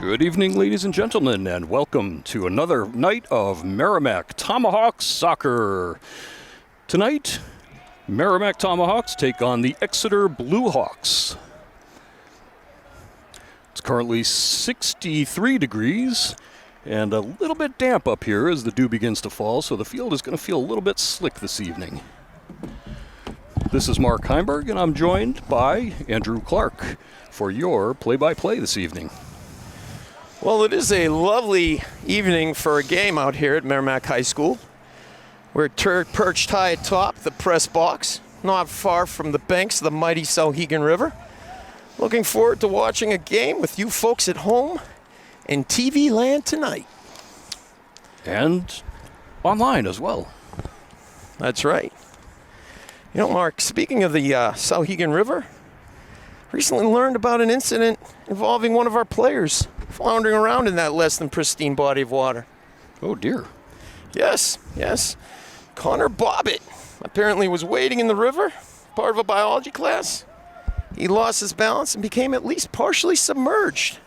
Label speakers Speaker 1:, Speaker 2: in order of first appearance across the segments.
Speaker 1: Good evening, ladies and gentlemen, and welcome to another night of Merrimack Tomahawks soccer. Tonight, Merrimack Tomahawks take on the Exeter Bluehawks. It's currently 63 degrees and a little bit damp up here as the dew begins to fall, so the field is going to feel a little bit slick this evening. This is Mark Heimberg, and I'm joined by Andrew Clark for your play-by-play this evening.
Speaker 2: Well, it is a lovely evening for a game out here at Merrimack High School. We're perched high atop the press box, not far from the banks of the mighty Sauhegan River. Looking forward to watching a game with you folks at home in TV land tonight.
Speaker 1: And online as well.
Speaker 2: That's right. You know, Mark, speaking of the Sauhegan River, recently learned about an incident involving one of our players floundering around in that less than pristine body of water.
Speaker 1: Oh, dear.
Speaker 2: Yes. Connor Bobbitt apparently was wading in the river, part of a biology class. He lost his balance and became at least partially submerged.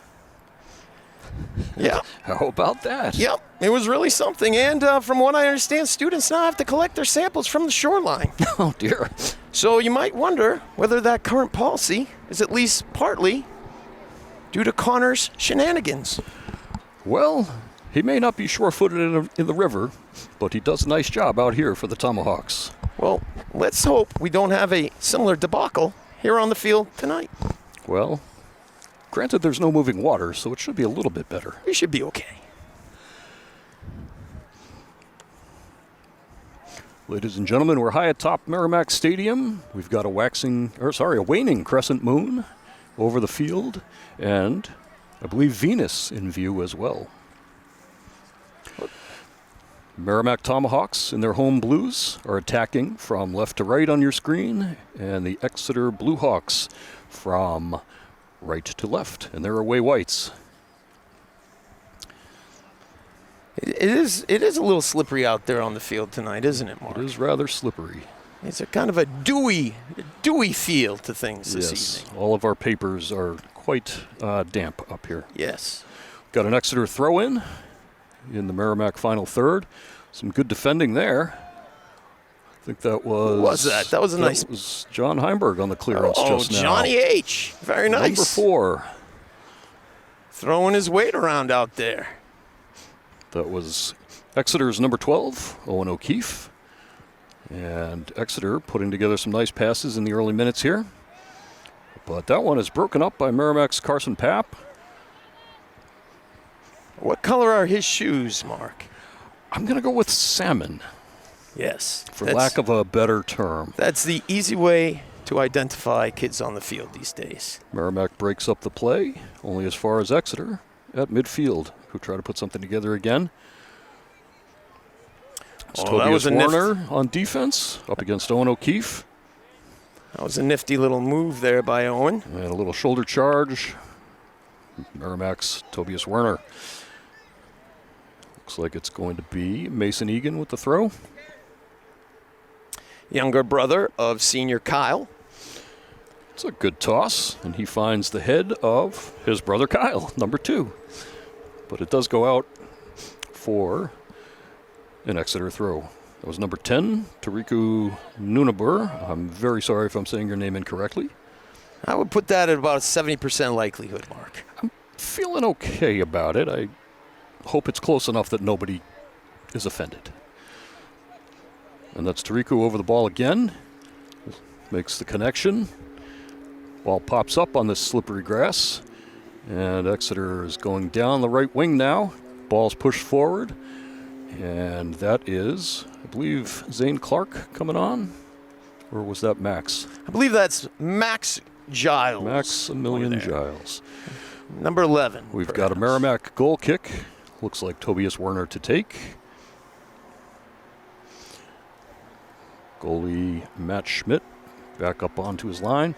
Speaker 2: Yeah.
Speaker 1: How about that?
Speaker 2: Yep, it was really something. And from what I understand, students now have to collect their samples from the shoreline.
Speaker 1: Oh, dear.
Speaker 2: So you might wonder whether that current policy is at least partly due to Connor's shenanigans.
Speaker 1: Well, he may not be sure-footed in the river, but he does a nice job out here for the Tomahawks.
Speaker 2: Well, let's hope we don't have a similar debacle here on the field tonight.
Speaker 1: Well, granted there's no moving water, so it should be a little bit better.
Speaker 2: We should be okay.
Speaker 1: Ladies and gentlemen, we're high atop Merrimack Stadium. We've got a waning crescent moon over the field, and I believe Venus in view as well. Merrimack Tomahawks in their home blues are attacking from left to right on your screen, and the Exeter Bluehawks from right to left, and they're away whites.
Speaker 2: It is a little slippery out there on the field tonight, isn't it, Mark?
Speaker 1: It is rather slippery.
Speaker 2: It's a kind of a dewy feel to things this evening.
Speaker 1: All of our papers are quite damp up here.
Speaker 2: Yes.
Speaker 1: Got an Exeter throw-in the Merrimack final third. Some good defending there. I think that was...
Speaker 2: Who was that? That was
Speaker 1: That was John Heimberg on the clearance just now.
Speaker 2: Oh, Johnny H. Very nice.
Speaker 1: Number 4.
Speaker 2: Throwing his weight around out there.
Speaker 1: That was Exeter's number 12, Owen O'Keefe. And Exeter putting together some nice passes in the early minutes here. But that one is broken up by Merrimack's Carson Papp.
Speaker 2: What color are his shoes, Mark?
Speaker 1: I'm going to go with salmon.
Speaker 2: Yes.
Speaker 1: For lack of a better term.
Speaker 2: That's the easy way to identify kids on the field these days.
Speaker 1: Merrimack breaks up the play, only as far as Exeter at midfield, who try to put something together again. It's Tobias Warner on defense, up against Owen O'Keefe.
Speaker 2: That was a nifty little move there by Owen.
Speaker 1: And a little shoulder charge. Merrimack's Tobias Werner. Looks like it's going to be Mason Egan with the throw.
Speaker 2: Younger brother of senior Kyle.
Speaker 1: It's a good toss, and he finds the head of his brother Kyle, number 2. But it does go out for an Exeter throw. That was number 10, Tariku Nunabur. I'm very sorry if I'm saying your name incorrectly.
Speaker 2: I would put that at about a 70% likelihood, Mark.
Speaker 1: I'm feeling okay about it. I hope it's close enough that nobody is offended. And that's Tariku over the ball again. Makes the connection. Ball pops up on this slippery grass. And Exeter is going down the right wing now. Ball's pushed forward. And that is, I believe, Zane Clark coming on. Or was that Max?
Speaker 2: I believe that's Max Giles.
Speaker 1: Maximilian Giles.
Speaker 2: Number 11.
Speaker 1: We've got a Merrimack goal kick. Looks like Tobias Werner to take. Goalie Matt Schmidt back up onto his line.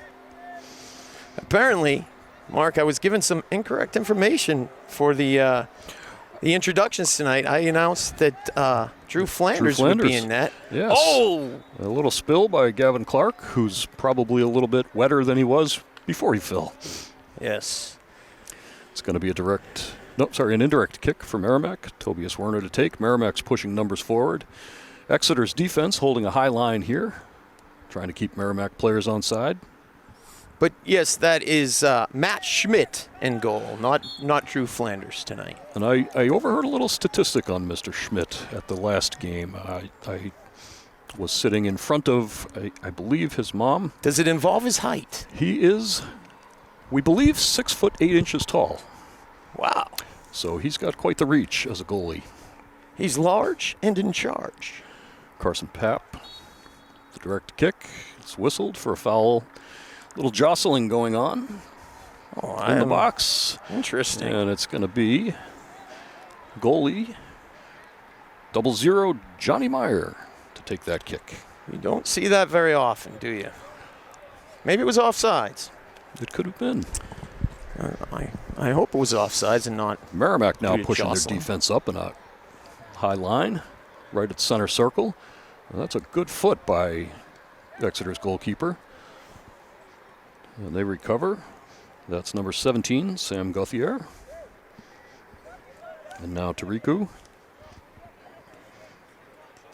Speaker 2: Apparently, Mark, I was given some incorrect information for the introductions tonight. I announced that Drew Flanders would be in net.
Speaker 1: Yes.
Speaker 2: Oh!
Speaker 1: A little spill by Gavin Clark, who's probably a little bit wetter than he was before he fell.
Speaker 2: Yes.
Speaker 1: It's going to be an indirect kick for Merrimack. Tobias Werner to take. Merrimack's pushing numbers forward. Exeter's defense holding a high line here, trying to keep Merrimack players on side.
Speaker 2: But yes, that is Matt Schmidt in goal, not Drew Flanders tonight.
Speaker 1: And I overheard a little statistic on Mr. Schmidt at the last game. I was sitting in front of, I believe, his mom.
Speaker 2: Does it involve his height?
Speaker 1: He is, we believe, 6'8" tall.
Speaker 2: Wow.
Speaker 1: So he's got quite the reach as a goalie.
Speaker 2: He's large and in charge.
Speaker 1: Carson Papp, the direct kick. It's whistled for a foul. Little jostling going on in the box.
Speaker 2: Interesting.
Speaker 1: And it's going to be goalie 00 Johnny Meyer to take that kick.
Speaker 2: You don't see that very often, do you? Maybe it was offsides.
Speaker 1: It could have been.
Speaker 2: I hope it was offsides and not.
Speaker 1: Merrimack now
Speaker 2: due to
Speaker 1: pushing
Speaker 2: jostling.
Speaker 1: their defense up in a high line, right at center circle. And that's a good foot by Exeter's goalkeeper. And they recover. That's number 17, Sam Gauthier. And now Tariku.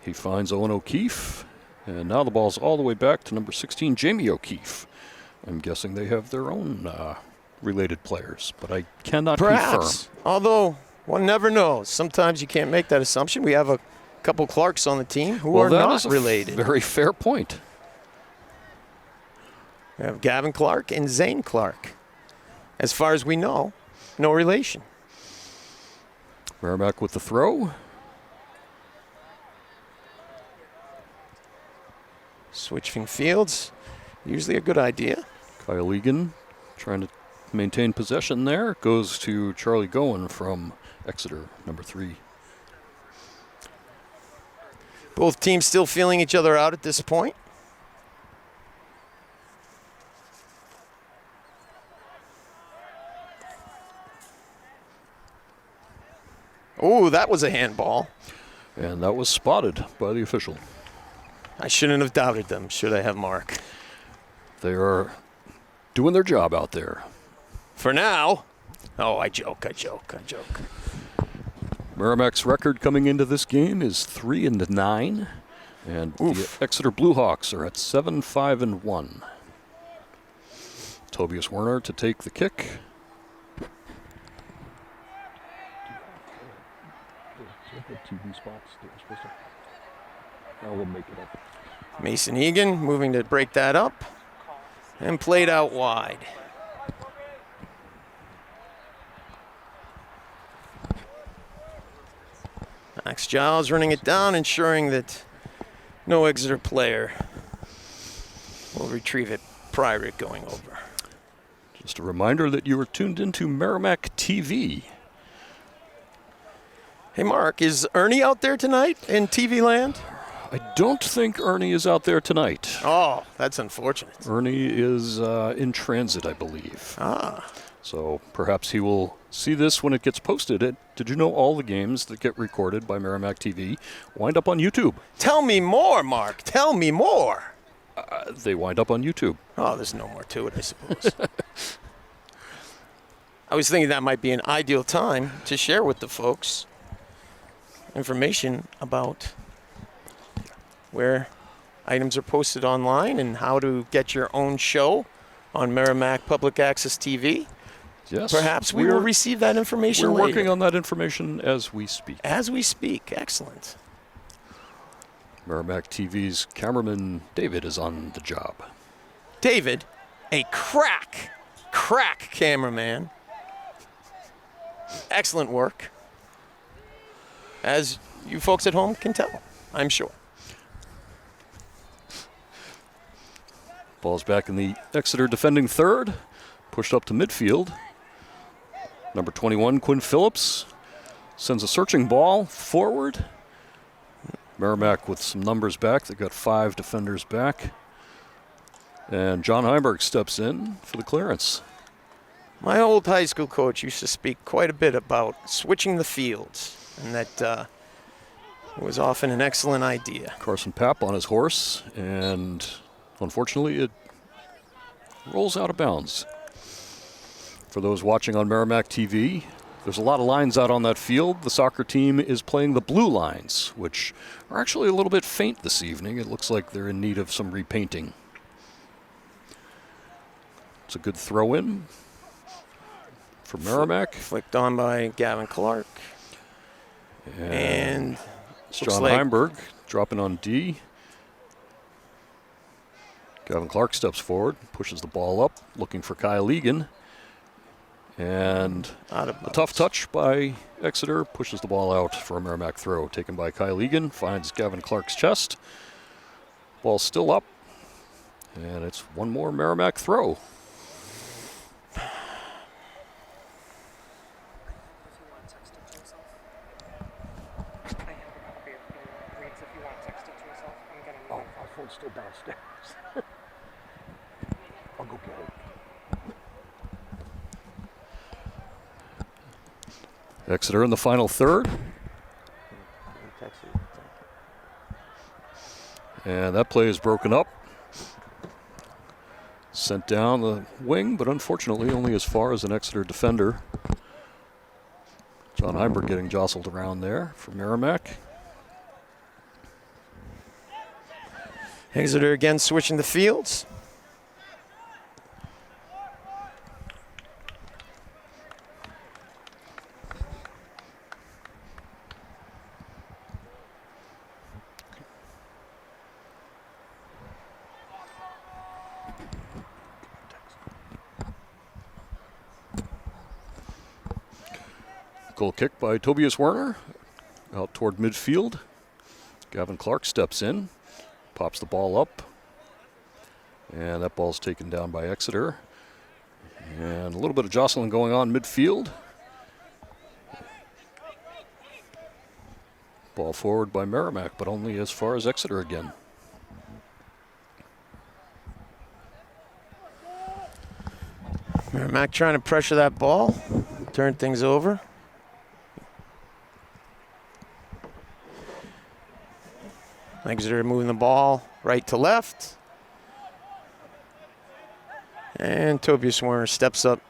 Speaker 1: He finds Owen O'Keefe. And now the ball's all the way back to number 16, Jamie O'Keefe. I'm guessing they have their own related players, but I cannot
Speaker 2: Perhaps.
Speaker 1: confirm.
Speaker 2: Although one never knows. Sometimes you can't make that assumption. We have a couple Clarks on the team who are
Speaker 1: that
Speaker 2: not
Speaker 1: is a
Speaker 2: related.
Speaker 1: Very fair point.
Speaker 2: We have Gavin Clark and Zane Clark. As far as we know, no relation.
Speaker 1: Merrimack with the throw.
Speaker 2: Switching fields, usually a good idea.
Speaker 1: Kyle Egan trying to maintain possession there. Goes to Charlie Goen from Exeter, number 3.
Speaker 2: Both teams still feeling each other out at this point. Oh, that was a handball.
Speaker 1: And that was spotted by the official.
Speaker 2: I shouldn't have doubted them, should I have, Mark?
Speaker 1: They are doing their job out there.
Speaker 2: For now. Oh, I joke.
Speaker 1: Merrimack's record coming into this game is 3-9. And
Speaker 2: Oof.
Speaker 1: the Exeter Bluehawks are at 7-5-1. Tobias Werner to take the kick. TV spots that we're supposed to. Now we'll make it up.
Speaker 2: Mason Egan moving to break that up and played out wide. Max Giles running it down, ensuring that no Exeter player will retrieve it prior to it going over.
Speaker 1: Just a reminder that you are tuned into Merrimack TV.
Speaker 2: Hey, Mark, is Ernie out there tonight in TV land?
Speaker 1: I don't think Ernie is out there tonight.
Speaker 2: Oh, that's unfortunate.
Speaker 1: Ernie is in transit, I believe.
Speaker 2: Ah.
Speaker 1: So perhaps he will see this when it gets posted. Did you know all the games that get recorded by Merrimack TV wind up on YouTube?
Speaker 2: Tell me more, Mark. Tell me more.
Speaker 1: They wind up on YouTube.
Speaker 2: Oh, there's no more to it, I suppose. I was thinking that might be an ideal time to share with the folks information about where items are posted online and how to get your own show on Merrimack Public Access TV.
Speaker 1: Yes.
Speaker 2: Perhaps we will receive that information
Speaker 1: We're
Speaker 2: later.
Speaker 1: working on that information as we speak.
Speaker 2: As we speak. Excellent.
Speaker 1: Merrimack TV's cameraman David is on the job.
Speaker 2: David, a crack cameraman. Excellent work. As you folks at home can tell, I'm sure.
Speaker 1: Ball's back in the Exeter defending third. Pushed up to midfield. Number 21, Quinn Phillips, sends a searching ball forward. Merrimack with some numbers back. They've got 5 defenders back. And John Heimberg steps in for the clearance.
Speaker 2: My old high school coach used to speak quite a bit about switching the fields, and that it was often an excellent idea.
Speaker 1: Carson Papp on his horse, and unfortunately it rolls out of bounds. For those watching on Merrimack TV, there's a lot of lines out on that field. The soccer team is playing the blue lines, which are actually a little bit faint this evening. It looks like they're in need of some repainting. It's a good throw in for Merrimack.
Speaker 2: Flicked on by Gavin Clark. And
Speaker 1: John Heimberg dropping on D. Gavin Clark steps forward, pushes the ball up, looking for Kyle Egan. And a tough touch by Exeter pushes the ball out for a Merrimack throw. Taken by Kyle Egan, finds Gavin Clark's chest. Ball still up. And it's one more Merrimack throw.
Speaker 3: Still downstairs. I'll go get it.
Speaker 1: Exeter in the final third. And that play is broken up. Sent down the wing, but unfortunately only as far as an Exeter defender. John Heimberg getting jostled around there for Merrimack.
Speaker 2: Exeter again switching the fields.
Speaker 1: Goal kick by Tobias Werner out toward midfield. Gavin Clark steps in. Pops the ball up, and that ball's taken down by Exeter. And a little bit of jostling going on midfield. Ball forward by Merrimack, but only as far as Exeter again.
Speaker 2: Merrimack trying to pressure that ball, turn things over. Exeter moving the ball right to left. And Tobias Werner steps up,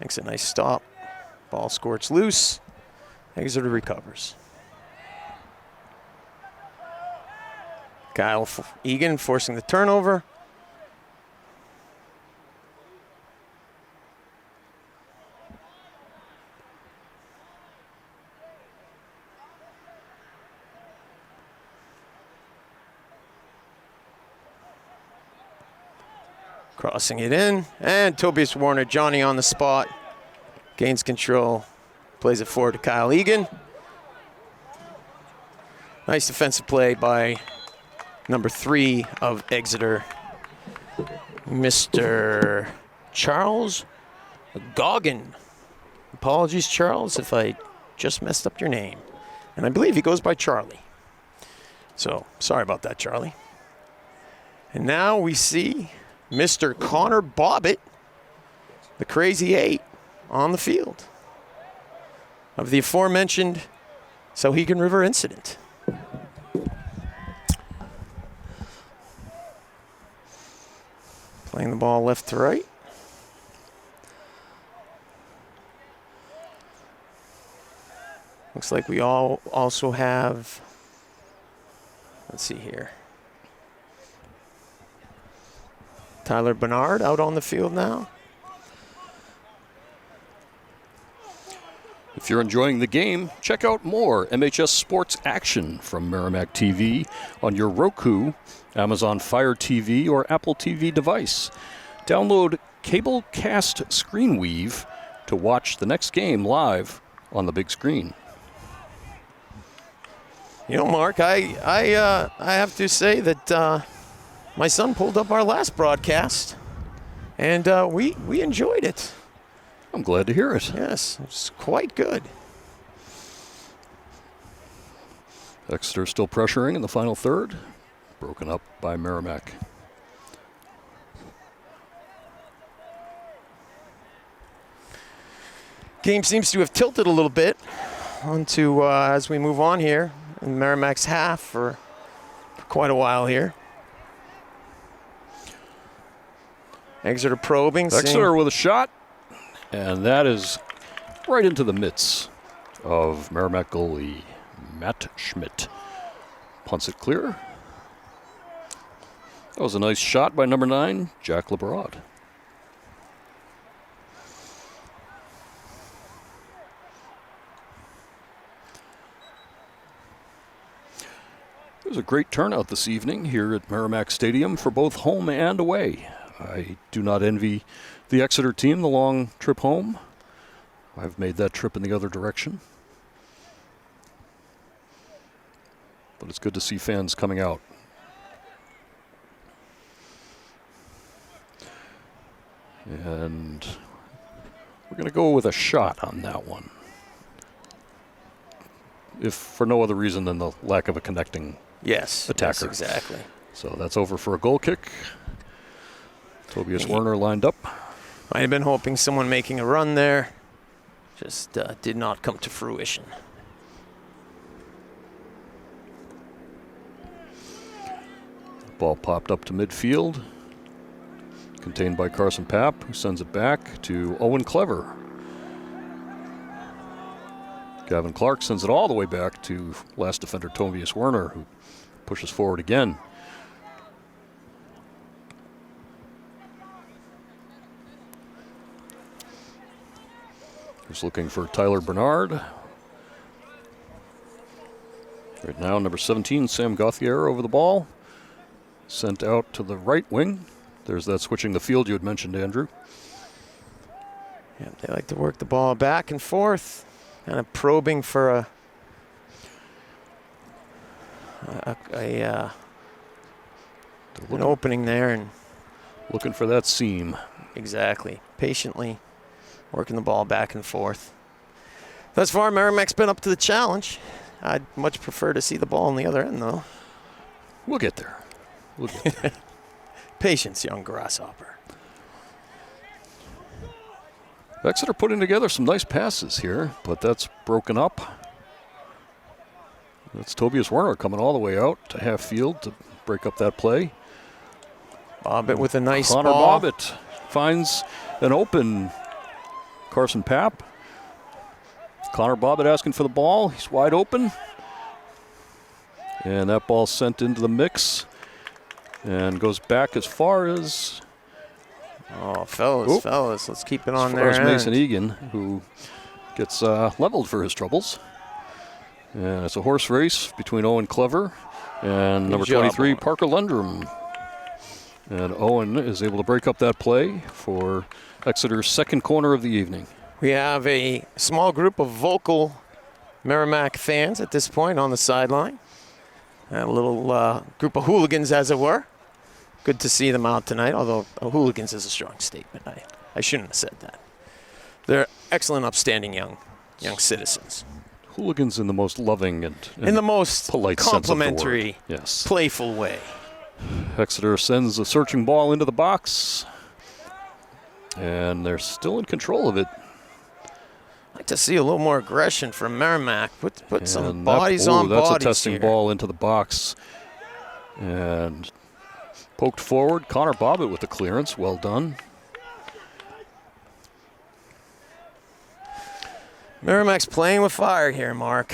Speaker 2: makes a nice stop. Ball squirts loose. Exeter recovers. Kyle Egan forcing the turnover. Crossing it in, and Tobias Werner, Johnny on the spot, gains control, plays it forward to Kyle Egan. Nice defensive play by number 3 of Exeter, Mr. Charles Goggin. Apologies, Charles, if I just messed up your name. And I believe he goes by Charlie. So, sorry about that, Charlie. And now we see Mr. Connor Bobbitt, the Crazy 8, on the field of the aforementioned Souhegan River incident. Playing the ball left to right. Looks like we all also have, let's see here, Tyler Bernard out on the field now.
Speaker 1: If you're enjoying the game, check out more MHS sports action from Merrimack TV on your Roku, Amazon Fire TV, or Apple TV device. Download Cablecast Screenweave to watch the next game live on the big screen.
Speaker 2: You know, Mark, I have to say that my son pulled up our last broadcast, and we enjoyed it.
Speaker 1: I'm glad to hear it.
Speaker 2: Yes, it's quite good.
Speaker 1: Exeter still pressuring in the final third. Broken up by Merrimack.
Speaker 2: Game seems to have tilted a little bit onto as we move on here in Merrimack's half for quite a while here. Exeter probing.
Speaker 1: Exeter with a shot. And that is right into the midst of Merrimack goalie Matt Schmidt. Punts it clear. That was a nice shot by number 9, Jack Lebrod. It was a great turnout this evening here at Merrimack Stadium for both home and away. I do not envy the Exeter team the long trip home. I've made that trip in the other direction. But it's good to see fans coming out. And we're going to go with a shot on that one. If for no other reason than the lack of a connecting attacker.
Speaker 2: Yes, exactly.
Speaker 1: So that's over for a goal kick. Tobias Werner lined up.
Speaker 2: Might have been hoping someone making a run there. Just did not come to fruition.
Speaker 1: Ball popped up to midfield. Contained by Carson Papp, who sends it back to Owen Clever. Gavin Clark sends it all the way back to last defender Tobias Werner, who pushes forward again. He's looking for Tyler Bernard. Right now, number 17, Sam Gauthier over the ball. Sent out to the right wing. There's that switching the field you had mentioned, Andrew.
Speaker 2: Yeah, they like to work the ball back and forth, kind of probing for an opening there, and
Speaker 1: looking for that seam.
Speaker 2: Exactly. Patiently working the ball back and forth. Thus far, Merrimack's been up to the challenge. I'd much prefer to see the ball on the other end, though.
Speaker 1: We'll get there. We'll get there.
Speaker 2: Patience, young grasshopper.
Speaker 1: Exeter putting together some nice passes here, but that's broken up. That's Tobias Werner coming all the way out to half field to break up that play.
Speaker 2: Bobbitt with a nice
Speaker 1: Connor
Speaker 2: ball.
Speaker 1: Bobbitt finds an open Carson Papp. Connor Bobbitt asking for the ball. He's wide open. And that ball sent into the mix and goes back as far as...
Speaker 2: Oh, fellas, let's keep it on there.
Speaker 1: As far as Mason Egan, who gets leveled for his troubles. And it's a horse race between Owen Clever and number 23,
Speaker 2: Owen.
Speaker 1: Parker Lundrum. And Owen is able to break up that play for Exeter's second corner of the evening.
Speaker 2: We have a small group of vocal Merrimack fans at this point on the sideline. A little group of hooligans, as it were. Good to see them out tonight, although hooligans is a strong statement. I shouldn't have said that. They're excellent, upstanding young citizens.
Speaker 1: Hooligans in the most loving and
Speaker 2: in the most
Speaker 1: polite
Speaker 2: complimentary,
Speaker 1: sense of the word. Yes.
Speaker 2: Playful way.
Speaker 1: Exeter sends a searching ball into the box, and they're still in control of it.
Speaker 2: I'd like to see a little more aggression from Merrimack. Put some bodies on bodies.
Speaker 1: That's a testing
Speaker 2: here.
Speaker 1: ball into the box. And poked forward. Connor Bobbitt with the clearance. Well done.
Speaker 2: Merrimack's playing with fire here, Mark.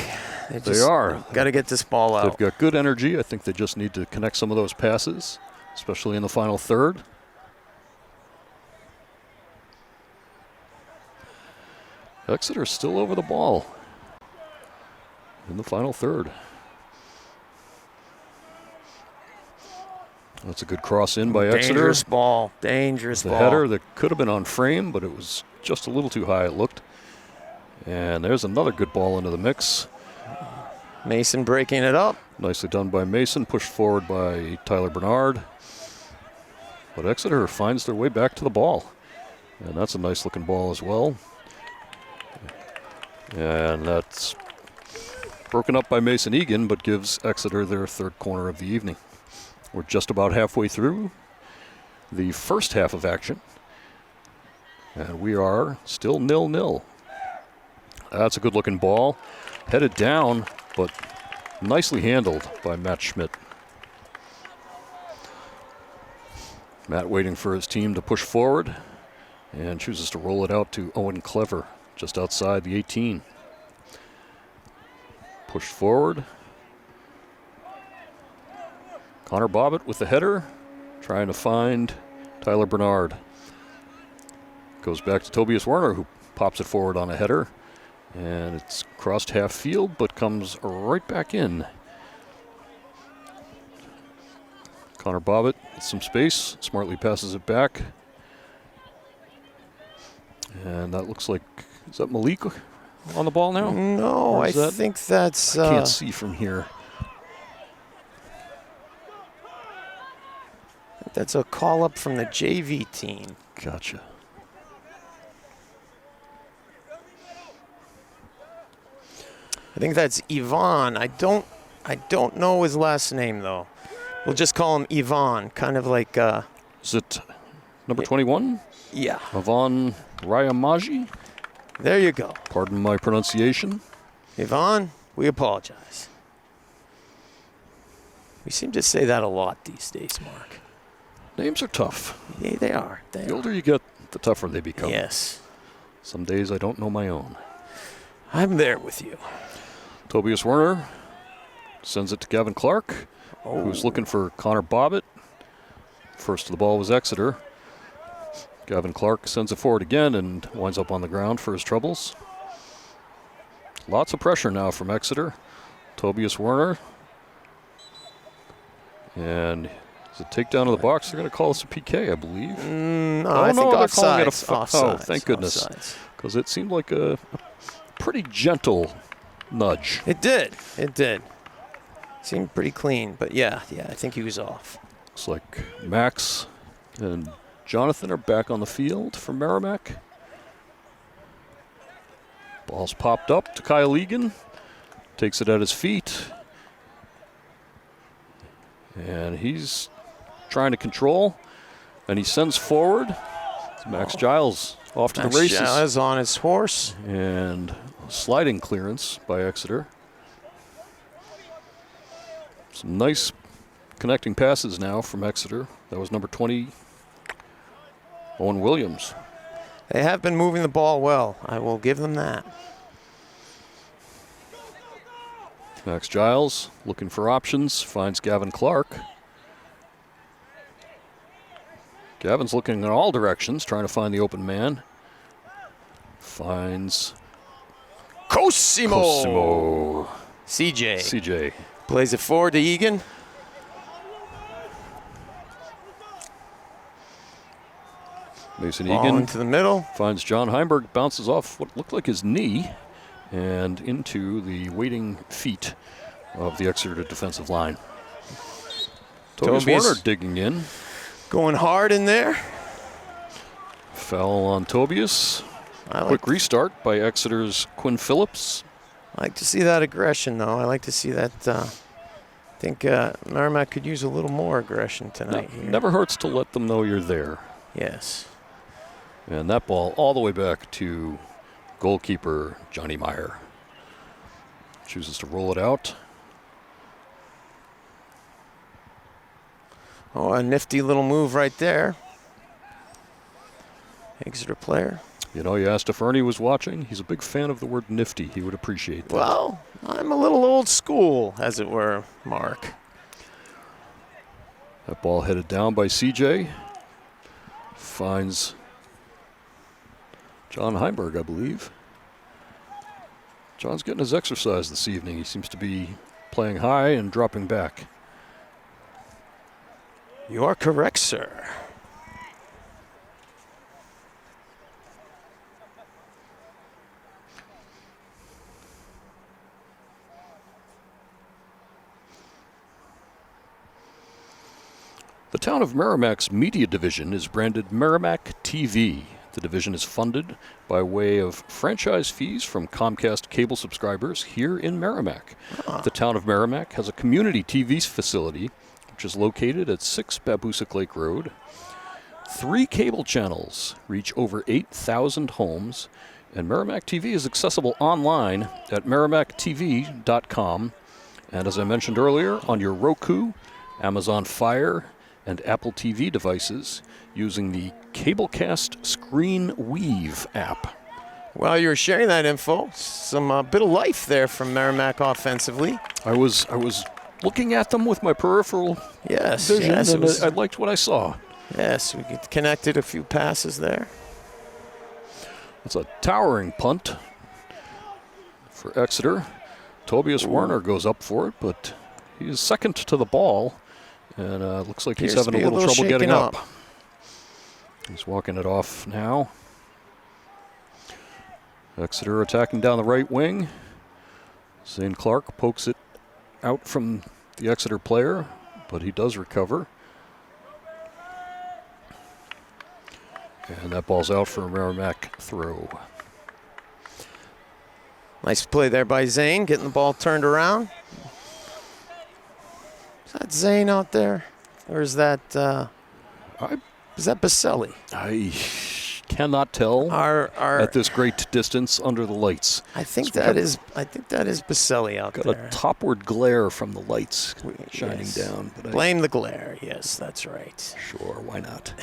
Speaker 1: They are.
Speaker 2: Got to get this ball out.
Speaker 1: They've got good energy. I think they just need to connect some of those passes, especially in the final third. Exeter still over the ball in the final third. That's a good cross in by Exeter.
Speaker 2: Dangerous ball. Dangerous ball.
Speaker 1: The header that could have been on frame, but it was just a little too high, it looked. And there's another good ball into the mix.
Speaker 2: Mason breaking it up.
Speaker 1: Nicely done by Mason, pushed forward by Tyler Bernard. But Exeter finds their way back to the ball. And that's a nice looking ball as well. And that's broken up by Mason Egan, but gives Exeter their third corner of the evening. We're just about halfway through the first half of action. And we are still 0-0. That's a good looking ball. Headed down, but nicely handled by Matt Schmidt. Matt waiting for his team to push forward. And chooses to roll it out to Owen Clever, just outside the 18. Pushed forward. Connor Bobbitt with the header, trying to find Tyler Bernard. Goes back to Tobias Werner, who pops it forward on a header. And it's crossed half field, but comes right back in. Connor Bobbitt with some space, smartly passes it back. And that looks like, is that Malik on the ball now?
Speaker 2: No, I think that's...
Speaker 1: I can't see from here.
Speaker 2: That's a call up from the JV team.
Speaker 1: Gotcha.
Speaker 2: I think that's Yvonne. I don't know his last name though. We'll just call him Yvonne, kind of like
Speaker 1: Is it number 21?
Speaker 2: Yeah.
Speaker 1: Yvonne Rayamaji?
Speaker 2: There you go.
Speaker 1: Pardon my pronunciation.
Speaker 2: Yvonne, we apologize. We seem to say that a lot these days, Mark.
Speaker 1: Names are tough.
Speaker 2: Yeah, they are.
Speaker 1: The older you get, the tougher they become.
Speaker 2: Yes.
Speaker 1: Some days I don't know my own.
Speaker 2: I'm there with you.
Speaker 1: Tobias Werner sends it to Gavin Clark, who's looking for Connor Bobbitt. First to the ball was Exeter. Gavin Clark sends it forward again and winds up on the ground for his troubles. Lots of pressure now from Exeter. Tobias Werner. And it's a takedown of the box. They're going to call this a PK, I believe.
Speaker 2: I think
Speaker 1: they're calling it a
Speaker 2: offsides.
Speaker 1: Oh, thank goodness. Because it seemed like a pretty gentle nudge.
Speaker 2: It did. It did. Seemed pretty clean, but yeah, I think he was off.
Speaker 1: Looks like Max and Jonathan are back on the field for Merrimack. Ball's popped up to Kyle Egan. Takes it at his feet. And he's trying to control. And he sends forward. It's Max Giles off to the races.
Speaker 2: Max Giles on his horse.
Speaker 1: And sliding clearance by Exeter. Some nice connecting passes now from Exeter. That was number 20, Owen Williams.
Speaker 2: They have been moving the ball well. I will give them that.
Speaker 1: Max Giles looking for options, finds Gavin Clark. Gavin's looking in all directions, trying to find the open man. Finds
Speaker 2: Cosimo. CJ. Plays it forward to Egan.
Speaker 1: Mason
Speaker 2: Ball
Speaker 1: Egan
Speaker 2: into the middle.
Speaker 1: finds John Heimberg, bounces off what looked like his knee and into the waiting feet of the Exeter defensive line. Tobias Werner digging in.
Speaker 2: Going hard in there.
Speaker 1: Foul on Tobias. Quick restart by Exeter's Quinn Phillips.
Speaker 2: I like to see that aggression, though. I like to see that. I think Merrimack could use a little more aggression tonight.
Speaker 1: Never hurts to let them know you're there.
Speaker 2: Yes.
Speaker 1: And that ball all the way back to goalkeeper Johnny Meyer. Chooses to roll it out.
Speaker 2: Oh, a nifty little move right there. Exeter player.
Speaker 1: You know, you asked if Ernie was watching. He's a big fan of the word nifty. He would appreciate that.
Speaker 2: Well, I'm a little old school, as it were, Mark.
Speaker 1: That ball headed down by CJ. Finds John Heimberg, I believe. John's getting his exercise this evening. He seems to be playing high and dropping back.
Speaker 2: You are correct, sir.
Speaker 1: The town of Merrimack's media division is branded Merrimack TV. The division is funded by way of franchise fees from Comcast cable subscribers here in Merrimack. The town of Merrimack has a community TV facility, which is located at 6 Babusick Lake Road. 3 cable channels reach over 8,000 homes, and Merrimack TV is accessible online at merrimacktv.com. And as I mentioned earlier, on your Roku, Amazon Fire, and Apple TV devices using the Cablecast Screen Weave app.
Speaker 2: While you were sharing that info, some bit of life there from Merrimack offensively.
Speaker 1: I was looking at them with my peripheral vision, and I liked what I saw.
Speaker 2: Yes, we connected a few passes there.
Speaker 1: It's a towering punt for Exeter. Tobias Werner goes up for it, but he is second to the ball, and looks like he's having a little trouble getting up. He's walking it off now. Exeter attacking down the right wing. Zane Clark pokes it out from the Exeter player, but he does recover. And that ball's out for a Merrimack throw.
Speaker 2: Nice play there by Zane, getting the ball turned around. Is that Zane out there? Or is that Baselli?
Speaker 1: I cannot tell at this great distance under the lights.
Speaker 2: I think that is Baselli out
Speaker 1: there.
Speaker 2: Got
Speaker 1: a topward glare from the lights shining down. But
Speaker 2: blame the glare. Yes, that's right.
Speaker 1: Sure, why not?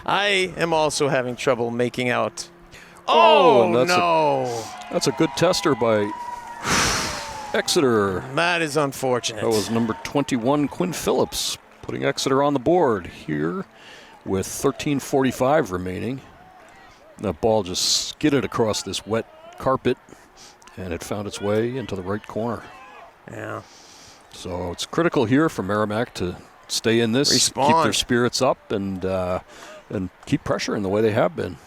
Speaker 2: I am also having trouble making out. Oh, no.
Speaker 1: That's a good tester by Exeter.
Speaker 2: That is unfortunate.
Speaker 1: That was number 21, Quinn Phillips, putting Exeter on the board here with 13:45 remaining. That ball just skidded across this wet carpet, and it found its way into the right corner.
Speaker 2: Yeah.
Speaker 1: So it's critical here for Merrimack to stay in this, keep their spirits up, and keep pressure in the way they have been.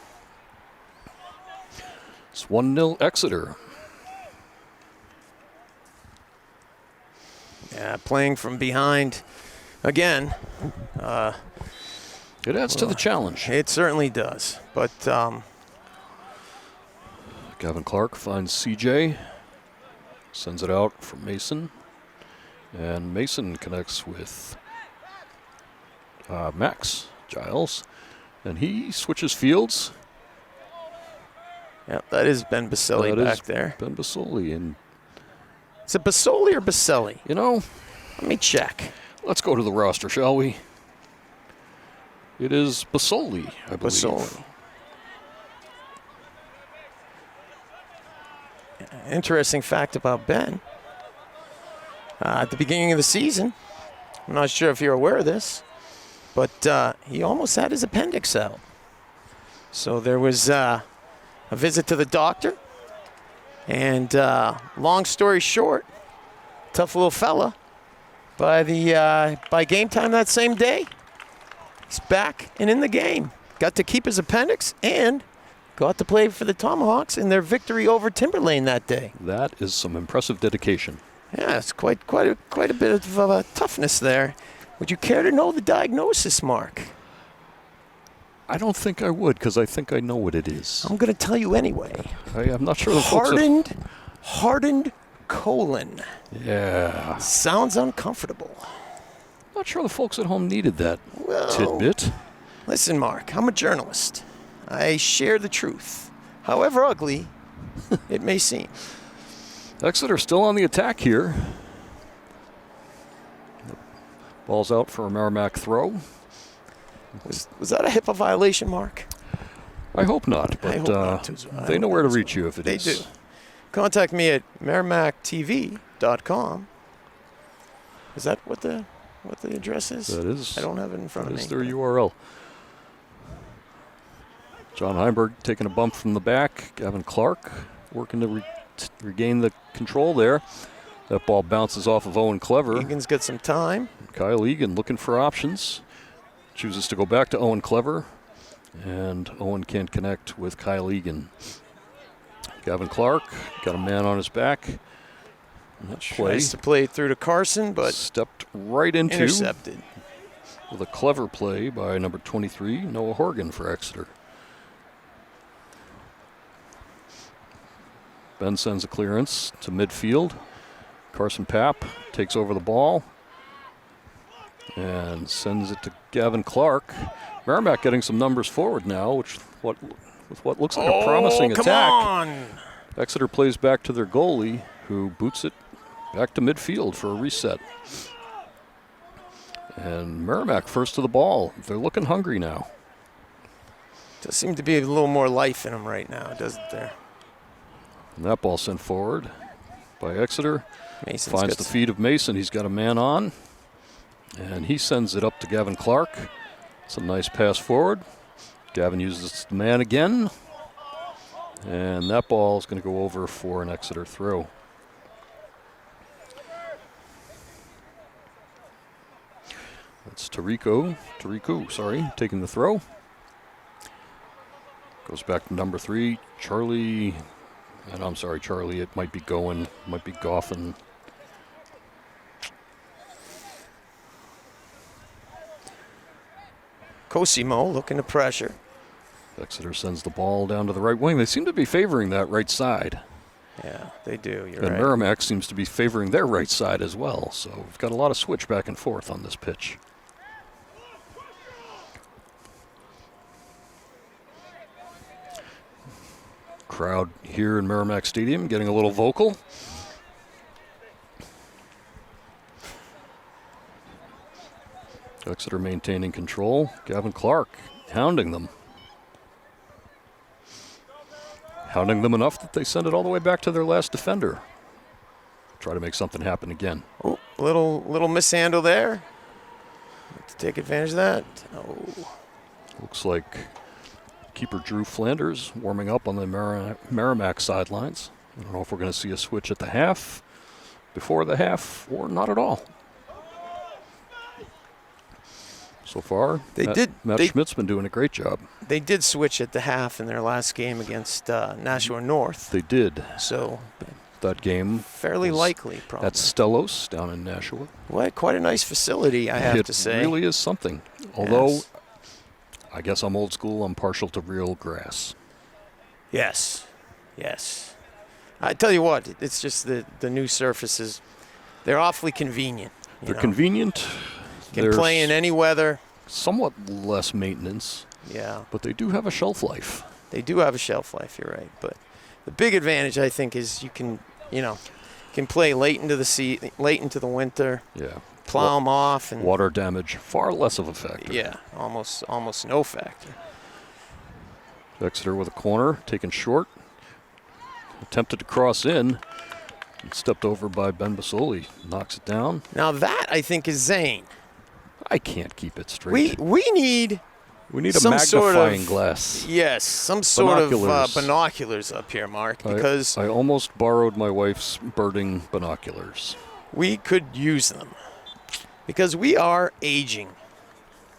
Speaker 1: It's 1-0 Exeter.
Speaker 2: Yeah, playing from behind again.
Speaker 1: It adds to the challenge.
Speaker 2: It certainly does. But
Speaker 1: Gavin Clark finds CJ, sends it out for Mason, and Mason connects with Max Giles, and he switches fields.
Speaker 2: Yeah, that is Ben Baselli back there.
Speaker 1: Ben Baselli. And
Speaker 2: is it Baselli or Baselli?
Speaker 1: You know,
Speaker 2: let me check.
Speaker 1: Let's go to the roster, shall we? It is Baselli, I believe.
Speaker 2: Baselli. Interesting fact about Ben. At the beginning of the season, I'm not sure if you're aware of this, but he almost had his appendix out. So there was a visit to the doctor, and long story short, tough little fella. By game time that same day, he's back and in the game. Got to keep his appendix and got to play for the Tomahawks in their victory over Timberlane that day.
Speaker 1: That is some impressive dedication.
Speaker 2: Yeah, it's quite a bit of toughness there. Would you care to know the diagnosis, Mark?
Speaker 1: I don't think I would, because I think I know what it is.
Speaker 2: I'm going to tell you anyway.
Speaker 1: I'm not sure the
Speaker 2: hardened colon.
Speaker 1: Yeah.
Speaker 2: Sounds uncomfortable.
Speaker 1: Not sure the folks at home needed that tidbit.
Speaker 2: Listen, Mark, I'm a journalist. I share the truth, however ugly it may seem.
Speaker 1: Exeter still on the attack here. Ball's out for a Merrimack throw.
Speaker 2: Was that a HIPAA violation, Mark?
Speaker 1: I hope not, but they know where to reach you if it is.
Speaker 2: They do. Contact me at merrimacktv.com. Is that what the address is?
Speaker 1: That is.
Speaker 2: I don't have it in front of me.
Speaker 1: That is their URL. John Heimberg taking a bump from the back. Gavin Clark working to regain the control there. That ball bounces off of Owen Clever.
Speaker 2: Egan's got some time.
Speaker 1: Kyle Egan looking for options. Chooses to go back to Owen Clever. And Owen can't connect with Kyle Egan. Gavin Clark got a man on his back.
Speaker 2: Tries to play through to Carson, but
Speaker 1: stepped right into.
Speaker 2: Intercepted.
Speaker 1: With a clever play by number 23, Noah Horgan for Exeter. Ben sends a clearance to midfield. Carson Papp takes over the ball and sends it to Gavin Clark. Merrimack getting some numbers forward now, with what looks like a promising attack.
Speaker 2: On.
Speaker 1: Exeter plays back to their goalie, who boots it back to midfield for a reset. And Merrimack first to the ball. They're looking hungry now.
Speaker 2: Does seem to be a little more life in them right now, doesn't there?
Speaker 1: And that ball sent forward by Exeter.
Speaker 2: Mason's
Speaker 1: Finds
Speaker 2: got
Speaker 1: the feet of Mason. He's got a man on. And he sends it up to Gavin Clark. It's a nice pass forward. Gavin uses the man again. And that ball is going to go over for an Exeter throw. That's Tariku, taking the throw. Goes back to number 3, Charlie. And I'm sorry, Charlie, it might be Goffin.
Speaker 2: Cosimo looking to pressure.
Speaker 1: Exeter sends the ball down to the right wing. They seem to be favoring that right side.
Speaker 2: Yeah, they do. You're
Speaker 1: And
Speaker 2: right.
Speaker 1: Merrimack seems to be favoring their right side as well. So we've got a lot of switch back and forth on this pitch. Crowd here in Merrimack Stadium getting a little vocal. Exeter maintaining control. Gavin Clark hounding them. Hounding them enough that they send it all the way back to their last defender. Try to make something happen again.
Speaker 2: Oh, little mishandle there. To take advantage of that. Oh.
Speaker 1: Looks like keeper Drew Flanders warming up on the Merrimack sidelines. I don't know if we're going to see a switch at the half, before the half, or not at all. So far, Matt Schmidt's been doing a great job.
Speaker 2: They did switch at the half in their last game against Nashua North.
Speaker 1: They did.
Speaker 2: So
Speaker 1: That game
Speaker 2: fairly likely, probably.
Speaker 1: at Stellos down in Nashua.
Speaker 2: What? Quite a nice facility, I have to say.
Speaker 1: It really is something. Although,
Speaker 2: Yes.
Speaker 1: I guess I'm old school. I'm partial to real grass.
Speaker 2: Yes. I tell you what, it's just the new surfaces. They're awfully convenient.
Speaker 1: They're convenient.
Speaker 2: Can play in any weather.
Speaker 1: Somewhat less maintenance.
Speaker 2: Yeah.
Speaker 1: But they do have a shelf life.
Speaker 2: They do have a shelf life, you're right. But the big advantage, I think, is you can play late into the winter.
Speaker 1: Yeah.
Speaker 2: Plow them off. And
Speaker 1: water damage, far less of a factor.
Speaker 2: Yeah, almost no factor.
Speaker 1: Exeter with a corner, taken short. Attempted to cross in. Stepped over by Ben Basoli. Knocks it down.
Speaker 2: Now that, I think, is Zane.
Speaker 1: I can't keep it straight.
Speaker 2: We need
Speaker 1: a
Speaker 2: some
Speaker 1: magnifying glass.
Speaker 2: Yes, some sort of
Speaker 1: Binoculars.
Speaker 2: binoculars up here, Mark, because
Speaker 1: I almost borrowed my wife's birding binoculars.
Speaker 2: we could use them. Because we are aging.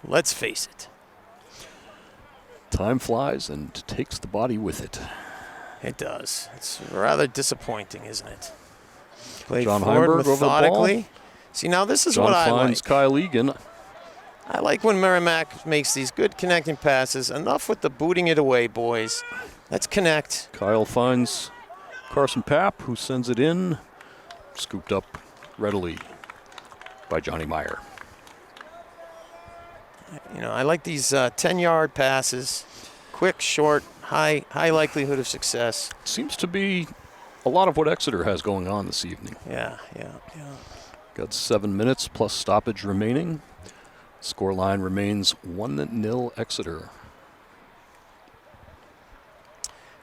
Speaker 2: Let's face it.
Speaker 1: Time flies and takes the body with it.
Speaker 2: It does. It's rather disappointing, isn't it? Played
Speaker 1: John
Speaker 2: forward
Speaker 1: Heimberg over the ball.
Speaker 2: methodically. See, now this is
Speaker 1: John
Speaker 2: what I
Speaker 1: finds
Speaker 2: like.
Speaker 1: Kyle Egan.
Speaker 2: I like when Merrimack makes these good connecting passes. Enough with the booting it away, boys. Let's connect.
Speaker 1: Kyle finds Carson Papp, who sends it in. Scooped up readily by Johnny Meyer.
Speaker 2: I like these 10-yard passes. Quick, short, high likelihood of success.
Speaker 1: Seems to be a lot of what Exeter has going on this evening.
Speaker 2: Yeah.
Speaker 1: Got 7 minutes plus stoppage remaining. Scoreline remains 1-0 Exeter.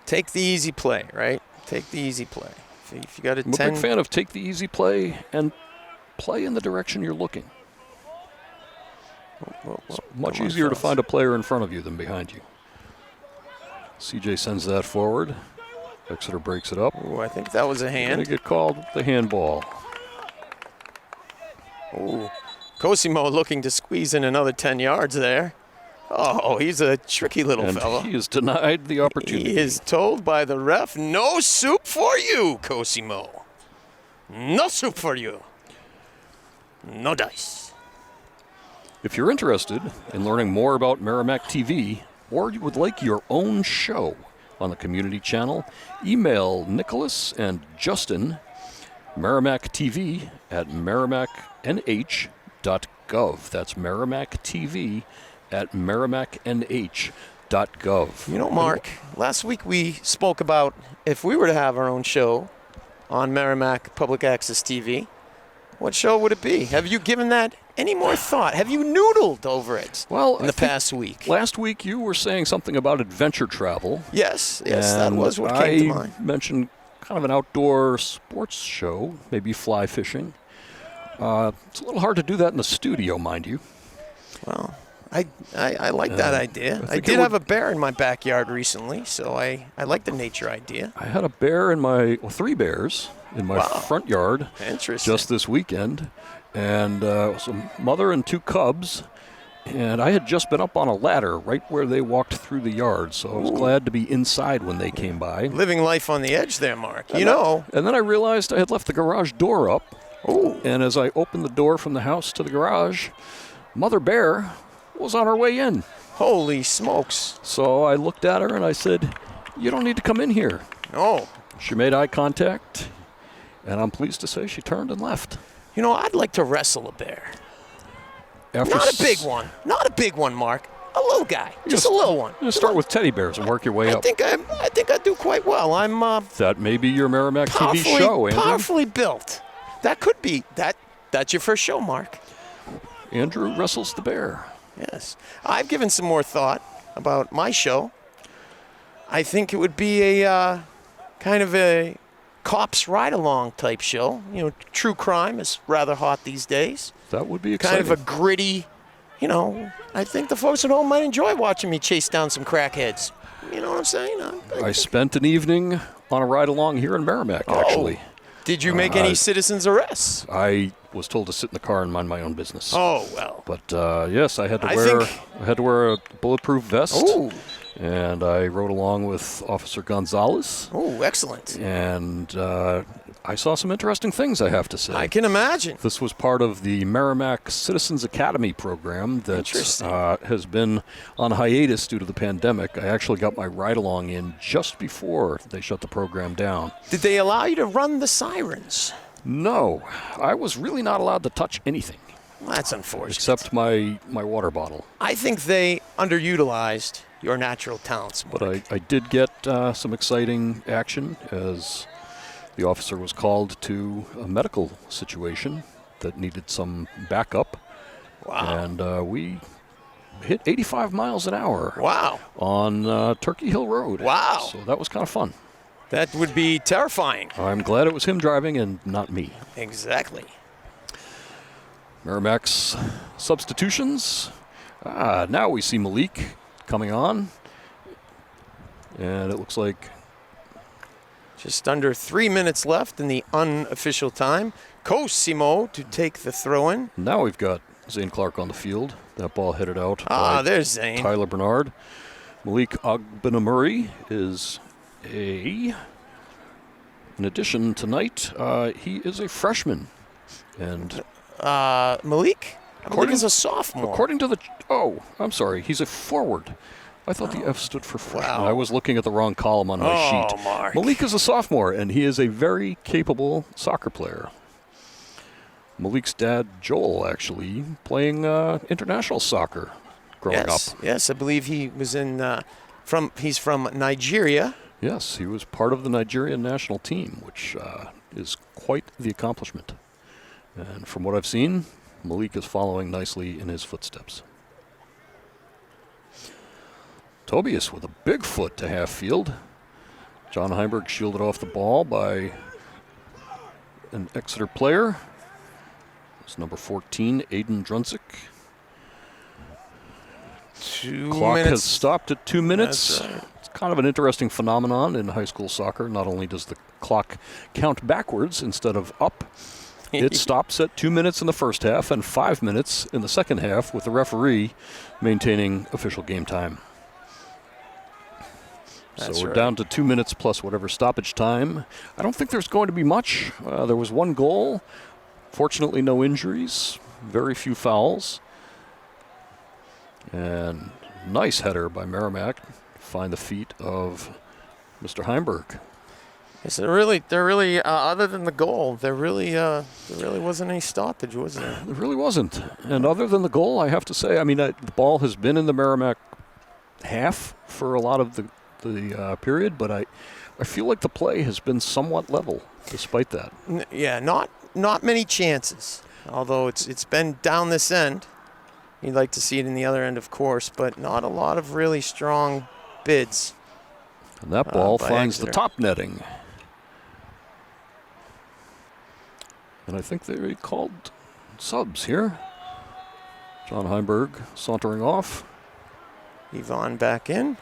Speaker 2: Take the easy play, right? Take the easy play. If you got a
Speaker 1: I'm
Speaker 2: 10,
Speaker 1: a big fan of take the easy play and play in the direction you're looking. It's much
Speaker 2: come on,
Speaker 1: easier to
Speaker 2: fellas.
Speaker 1: find a player in front of you than behind you. CJ sends that forward. Exeter breaks it up.
Speaker 2: Ooh, I think that was a
Speaker 1: Going to
Speaker 2: hand.
Speaker 1: get called the handball.
Speaker 2: Ooh. Cosimo looking to squeeze in another 10 yards there. Oh, he's a tricky little
Speaker 1: And
Speaker 2: fellow.
Speaker 1: he is denied the opportunity.
Speaker 2: He is told by the ref, no soup for you, Cosimo. No soup for you. No dice.
Speaker 1: If you're interested in learning more about Merrimack TV, or you would like your own show on the community channel, email Nicholas and Justin, Merrimack TV at merrimacknh.gov. That's Merrimack TV at merrimacknh.gov.
Speaker 2: You know, Mark, last week we spoke about if we were to have our own show on Merrimack Public Access TV, What show would it be? Have you given that any more thought? Have you noodled over it
Speaker 1: Well,
Speaker 2: in the past week?
Speaker 1: Last week you were saying something about adventure travel.
Speaker 2: Yes, that
Speaker 1: and
Speaker 2: was what came to
Speaker 1: I
Speaker 2: mind.
Speaker 1: mentioned kind of an outdoor sports show, maybe fly fishing. It's a little hard to do that in the studio, mind you.
Speaker 2: Well, I like that idea. I did have a bear in my backyard recently, so I like the nature idea.
Speaker 1: I had a bear three bears in my front yard
Speaker 2: Interesting.
Speaker 1: just this weekend, and some mother and two cubs. And I had just been up on a ladder right where they walked through the yard, so I was glad to be inside when they came by.
Speaker 2: Living life on the edge there, Mark.
Speaker 1: And then I realized I had left the garage door up.
Speaker 2: Ooh.
Speaker 1: And as I opened the door from the house to the garage, Mother Bear was on her way in.
Speaker 2: Holy smokes.
Speaker 1: So I looked at her and I said, "You don't need to come in here."
Speaker 2: Oh.
Speaker 1: She made eye contact, and I'm pleased to say she turned and left.
Speaker 2: I'd like to wrestle a bear.
Speaker 1: Not
Speaker 2: Not a big one. Not a big one, Mark. A little guy. Just a little one.
Speaker 1: Start with teddy bears and work your way
Speaker 2: I
Speaker 1: up.
Speaker 2: think I do quite well. I'm
Speaker 1: That may be your Merrimack TV show, Andrew.
Speaker 2: powerfully built. That could be that's your first show, Mark.
Speaker 1: Andrew wrestles the bear.
Speaker 2: Yes. I've given some more thought about my show. I think it would be a kind of a cops ride-along type show. True crime is rather hot these days.
Speaker 1: That would be exciting.
Speaker 2: Kind of a gritty, I think the folks at home might enjoy watching me chase down some crackheads. You know what I'm saying?
Speaker 1: I spent an evening on a ride-along here in Merrimack, actually.
Speaker 2: Did you make any citizens arrests?
Speaker 1: I was told to sit in the car and mind my own business.
Speaker 2: Oh, well.
Speaker 1: But yes, I had to wear a bulletproof vest.
Speaker 2: Oh.
Speaker 1: And I rode along with Officer Gonzalez.
Speaker 2: Oh, excellent.
Speaker 1: And I saw some interesting things, I have to say.
Speaker 2: I can imagine.
Speaker 1: This was part of the Merrimack Citizens Academy program that has been on hiatus due to the pandemic. I actually got my ride-along in just before they shut the program down.
Speaker 2: Did they allow you to run the sirens?
Speaker 1: No, I was really not allowed to touch anything.
Speaker 2: Well, that's unfortunate.
Speaker 1: Except my water bottle.
Speaker 2: I think they underutilized your natural talents, Mark.
Speaker 1: But I did get some exciting action as the officer was called to a medical situation that needed some backup.
Speaker 2: Wow.
Speaker 1: And we hit 85 miles an hour.
Speaker 2: Wow.
Speaker 1: On Turkey Hill Road.
Speaker 2: Wow.
Speaker 1: So that was kind of fun.
Speaker 2: That would be terrifying.
Speaker 1: I'm glad it was him driving and not me.
Speaker 2: Exactly.
Speaker 1: Merrimack's substitutions. Now we see Malik coming on. And it looks like
Speaker 2: just under 3 minutes left in the unofficial time. Cosimo to take the throw-in.
Speaker 1: Now we've got Zane Clark on the field. That ball headed out by
Speaker 2: there's Zane.
Speaker 1: Tyler Bernard. Malik Ogbenamuri is in addition tonight, he is a freshman. And
Speaker 2: Malik is a sophomore.
Speaker 1: According to I'm sorry, he's a forward. I thought the F stood for freshman.
Speaker 2: Wow.
Speaker 1: I was looking at the wrong column on my sheet.
Speaker 2: Mark.
Speaker 1: Malik is a sophomore, and he is a very capable soccer player. Malik's dad, Joel, actually, playing international soccer growing up.
Speaker 2: Yes, I believe he was he's from Nigeria.
Speaker 1: Yes, he was part of the Nigerian national team, which is quite the accomplishment. And from what I've seen, Malik is following nicely in his footsteps. Tobias with a big foot to half field. John Heimberg shielded off the ball by an Exeter player. It's number 14, Aiden Drunzik. Clock has stopped at 2 minutes.
Speaker 2: That's right.
Speaker 1: It's kind of an interesting phenomenon in high school soccer. Not only does the clock count backwards instead of up, it stops at 2 minutes in the first half and 5 minutes in the second half, with the referee maintaining official game time. So we're down to 2 minutes plus whatever stoppage time. I don't think there's going to be much. There was one goal. Fortunately, no injuries. Very few fouls. And nice header by Merrimack to find the feet of Mr. Heimberg.
Speaker 2: Yes, they're really, other than the goal, there really wasn't any stoppage, was there?
Speaker 1: There really wasn't. And other than the goal, I have to say, the ball has been in the Merrimack half for a lot of the period, but I feel like the play has been somewhat level despite that.
Speaker 2: Yeah, not not many chances. Although it's been down this end. You'd like to see it in the other end, of course, but not a lot of really strong bids.
Speaker 1: And that ball finds
Speaker 2: Exeter.
Speaker 1: the top netting. And I think they called subs here. John Heimberg sauntering off.
Speaker 2: Yvonne back in.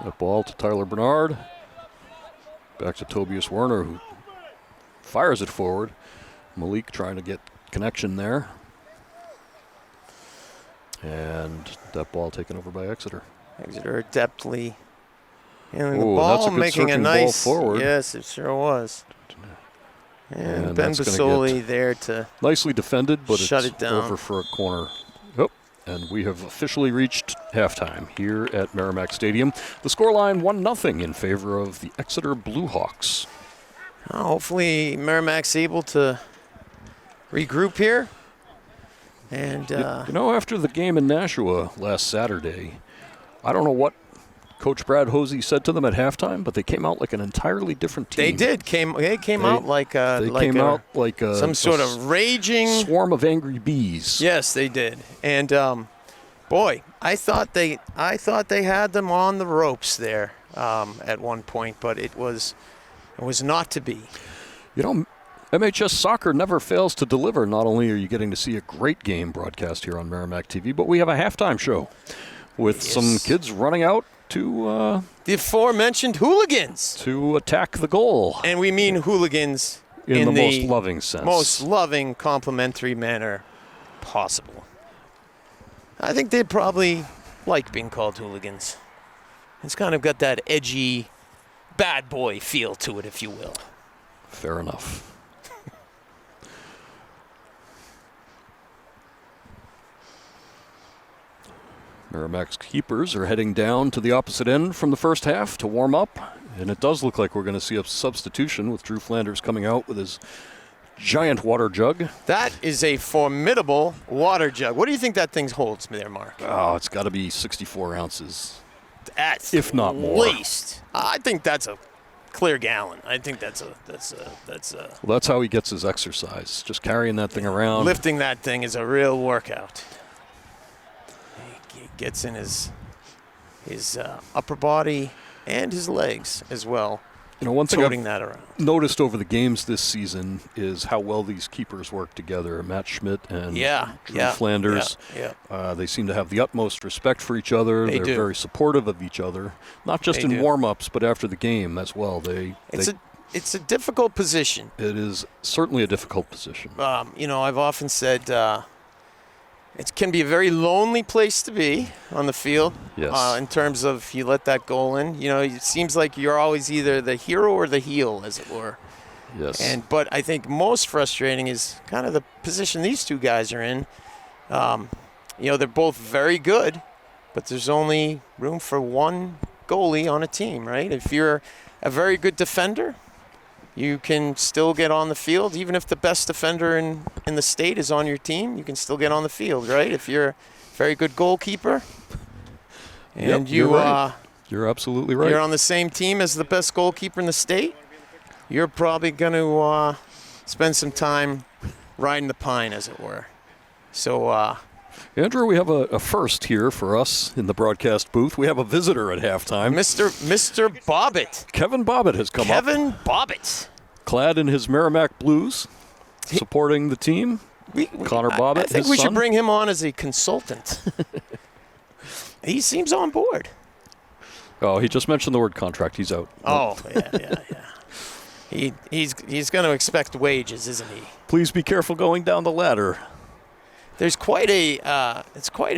Speaker 1: That ball to Tyler Bernard. Back to Tobias Werner, who fires it forward. Malik trying to get connection there. And that ball taken over by Exeter.
Speaker 2: Exeter adeptly handling the
Speaker 1: Ooh,
Speaker 2: ball,
Speaker 1: that's a good
Speaker 2: making a
Speaker 1: circling ball
Speaker 2: nice
Speaker 1: forward.
Speaker 2: Yes, it sure was. And Ben
Speaker 1: that's gonna
Speaker 2: Basoli there to
Speaker 1: Nicely defended, but
Speaker 2: shut
Speaker 1: it's
Speaker 2: it down.
Speaker 1: over for a corner. Oh, and we have officially reached halftime here at Merrimack Stadium. The scoreline 1-0 in favor of the Exeter Bluehawks.
Speaker 2: hopefully Merrimack's able to regroup here. And
Speaker 1: You know, after the game in Nashua last Saturday, I don't know what Coach Brad Hosey said to them at halftime, but they came out like an entirely different team.
Speaker 2: they did. They came out like some sort of raging
Speaker 1: swarm of angry bees.
Speaker 2: Yes, they did. And boy, I thought they had them on the ropes there at one point, but it was not to be.
Speaker 1: You know, MHS Soccer never fails to deliver. Not only are you getting to see a great game broadcast here on Merrimack TV, but we have a halftime show with some kids running out to
Speaker 2: The aforementioned hooligans.
Speaker 1: to attack the goal
Speaker 2: And we mean hooligans
Speaker 1: in the most loving sense.
Speaker 2: most loving, complimentary manner possible. I think they probably like being called hooligans. It's kind of got that edgy, bad boy feel to it, if you will.
Speaker 1: Fair enough. Merrimack's keepers are heading down to the opposite end from the first half to warm up. And it does look like we're going to see a substitution with Drew Flanders coming out with his giant water jug.
Speaker 2: That is a formidable water jug. What do you think that thing holds there, Mark?
Speaker 1: Oh, it's got to be 64 ounces.
Speaker 2: That's
Speaker 1: If not more.
Speaker 2: least. I think that's a clear gallon. I think that's a
Speaker 1: Well, that's how he gets his exercise, just carrying that thing around.
Speaker 2: lifting that thing is a real workout. He gets in his upper body and his legs as well,
Speaker 1: You know, one thing I've
Speaker 2: toting that around.
Speaker 1: noticed over the games this season is how well these keepers work together. Matt Schmidt and Drew Flanders.
Speaker 2: Yeah.
Speaker 1: They seem to have the utmost respect for each other.
Speaker 2: They
Speaker 1: They're
Speaker 2: do.
Speaker 1: very supportive of each other, not just
Speaker 2: They
Speaker 1: in
Speaker 2: do.
Speaker 1: warm-ups, but after the game as well.
Speaker 2: It's a difficult position.
Speaker 1: It is certainly a difficult position.
Speaker 2: I've often said it can be a very lonely place to be on the field.
Speaker 1: Yes.
Speaker 2: In terms of you let that goal in. You know, it seems like you're always either the hero or the heel, as it were.
Speaker 1: Yes.
Speaker 2: But I think most frustrating is kind of the position these two guys are in. They're both very good, but there's only room for one goalie on a team, right? If you're a very good defender, you can still get on the field. Even if the best defender in the state is on your team, you can still get on the field, right? If you're a very good goalkeeper and
Speaker 1: you're right. You're absolutely right.
Speaker 2: you're on the same team as the best goalkeeper in the state, you're probably going to spend some time riding the pine, as it were. So,
Speaker 1: Andrew, we have a first here for us in the broadcast booth. We have a visitor at halftime.
Speaker 2: Mr. Bobbitt.
Speaker 1: Kevin Bobbitt has come up,
Speaker 2: Kevin Bobbitt.
Speaker 1: clad in his Merrimack blues, supporting the team. Connor Bobbitt,
Speaker 2: I think
Speaker 1: his
Speaker 2: we
Speaker 1: son.
Speaker 2: should bring him on as a consultant. He seems on board.
Speaker 1: Oh, he just mentioned the word contract. He's out.
Speaker 2: Oh, yeah. He's going to expect wages, isn't he?
Speaker 1: Please be careful going down the ladder.
Speaker 2: There's quite an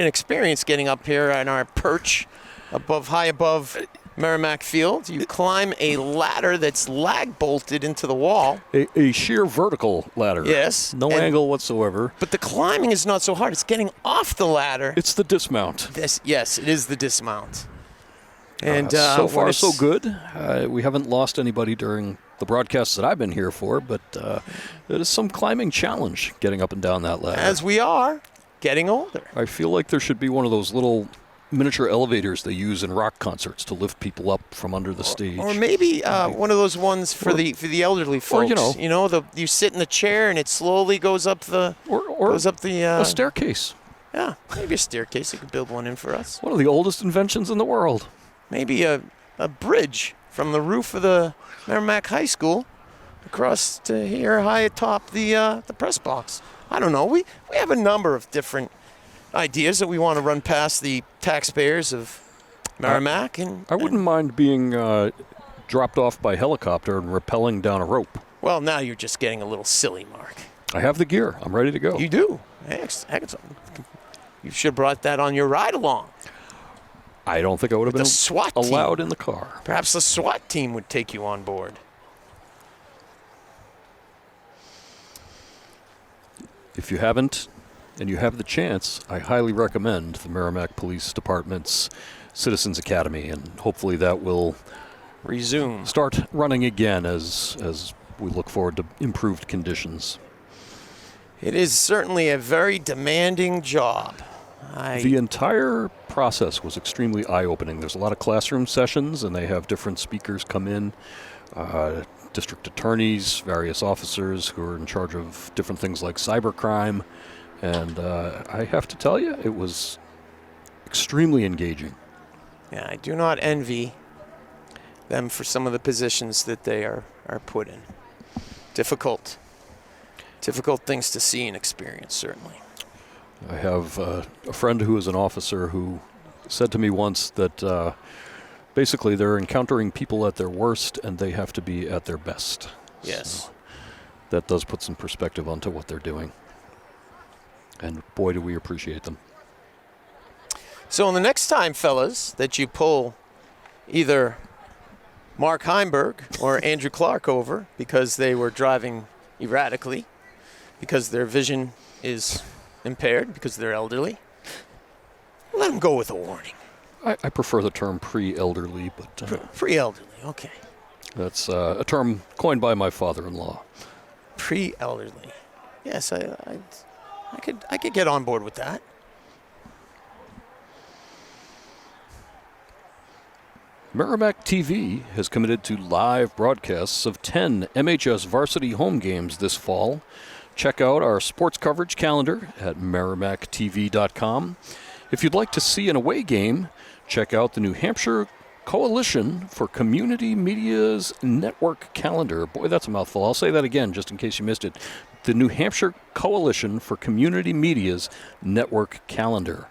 Speaker 2: experience getting up here on our perch high above Merrimack Field. You climb a ladder that's lag bolted into the wall.
Speaker 1: A sheer vertical ladder.
Speaker 2: Yes.
Speaker 1: No angle whatsoever.
Speaker 2: But the climbing is not so hard. It's getting off the ladder.
Speaker 1: It's the dismount.
Speaker 2: Yes, it is the dismount. And
Speaker 1: so
Speaker 2: when
Speaker 1: far, so
Speaker 2: it's-
Speaker 1: good. We haven't lost anybody during the broadcasts that I've been here for, but it is some climbing challenge getting up and down that ladder.
Speaker 2: As we are getting older.
Speaker 1: I feel like there should be one of those little miniature elevators they use in rock concerts to lift people up from under the stage.
Speaker 2: Or maybe one of those ones for the elderly folks.
Speaker 1: Or,
Speaker 2: you sit in the chair and it slowly goes up the
Speaker 1: a staircase.
Speaker 2: Yeah, maybe a staircase. You could build one in for us.
Speaker 1: One of the oldest inventions in the world.
Speaker 2: Maybe a bridge from the roof of the Merrimack High School across to here high atop the press box. I don't know. We have a number of different ideas that we want to run past the taxpayers of Merrimack.
Speaker 1: I wouldn't mind being dropped off by helicopter and rappelling down a rope.
Speaker 2: Well, now you're just getting a little silly, Mark.
Speaker 1: I have the gear. I'm ready to go.
Speaker 2: You do? Excellent. You should have brought that on your ride along.
Speaker 1: I don't think I would have been
Speaker 2: SWAT
Speaker 1: allowed
Speaker 2: team.
Speaker 1: in the car.
Speaker 2: Perhaps the SWAT team would take you on board.
Speaker 1: If you haven't, and you have the chance, I highly recommend the Merrimack Police Department's Citizens Academy, and hopefully that will start running again as we look forward to improved conditions.
Speaker 2: It is certainly a very demanding job.
Speaker 1: The entire process was extremely eye-opening. There's a lot of classroom sessions, and they have different speakers come in, district attorneys, various officers who are in charge of different things like cybercrime. And I have to tell you, it was extremely engaging.
Speaker 2: Yeah, I do not envy them for some of the positions that they are put in. Difficult things to see and experience, certainly.
Speaker 1: I have a friend who is an officer who said to me once that basically they're encountering people at their worst and they have to be at their best.
Speaker 2: Yes.
Speaker 1: So that does put some perspective onto what they're doing. And boy, do we appreciate them.
Speaker 2: So the next time, fellas, that you pull either Mark Heimberg or Andrew Clark over because they were driving erratically, because their vision is impaired, because they're elderly, let them go with a warning.
Speaker 1: I prefer the term pre-elderly, but...
Speaker 2: Pre-elderly, okay.
Speaker 1: That's a term coined by my father-in-law.
Speaker 2: Pre-elderly. Yes, I could get on board with that.
Speaker 1: Merrimack TV has committed to live broadcasts of 10 MHS varsity home games this fall. Check out our sports coverage calendar at merrimacktv.com. If you'd like to see an away game, check out the New Hampshire Coalition for Community Media's network calendar. Boy, that's a mouthful. I'll say that again just in case you missed it. The New Hampshire Coalition for Community Media's network calendar.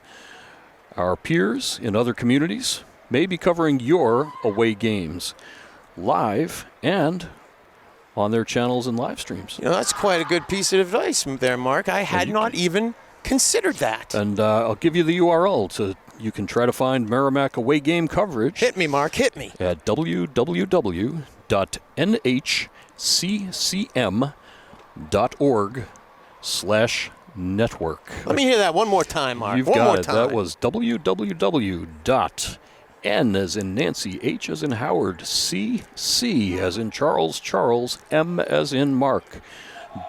Speaker 1: Our peers in other communities may be covering your away games live and on their channels and live streams.
Speaker 2: You know, that's quite a good piece of advice there, Mark. I had not even considered that.
Speaker 1: And I'll give you the URL so you can try to find Merrimack away game coverage.
Speaker 2: Hit me, Mark, hit me.
Speaker 1: At www.nhccm.org/network.
Speaker 2: Let me hear that one more time, Mark.
Speaker 1: You've got it. That was www.n as in Nancy, H as in Howard, C as in Charles, M as in Mark,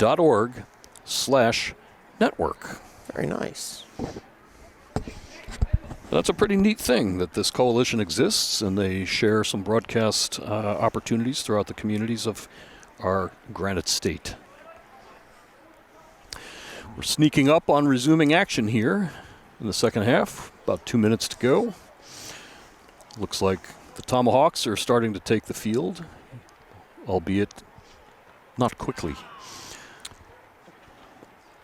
Speaker 1: .org/network.
Speaker 2: Very nice.
Speaker 1: That's a pretty neat thing that this coalition exists, and they share some broadcast opportunities throughout the communities of our Granite State. We're sneaking up on resuming action here in the second half. About 2 minutes to go. Looks like the Tomahawks are starting to take the field, albeit not quickly.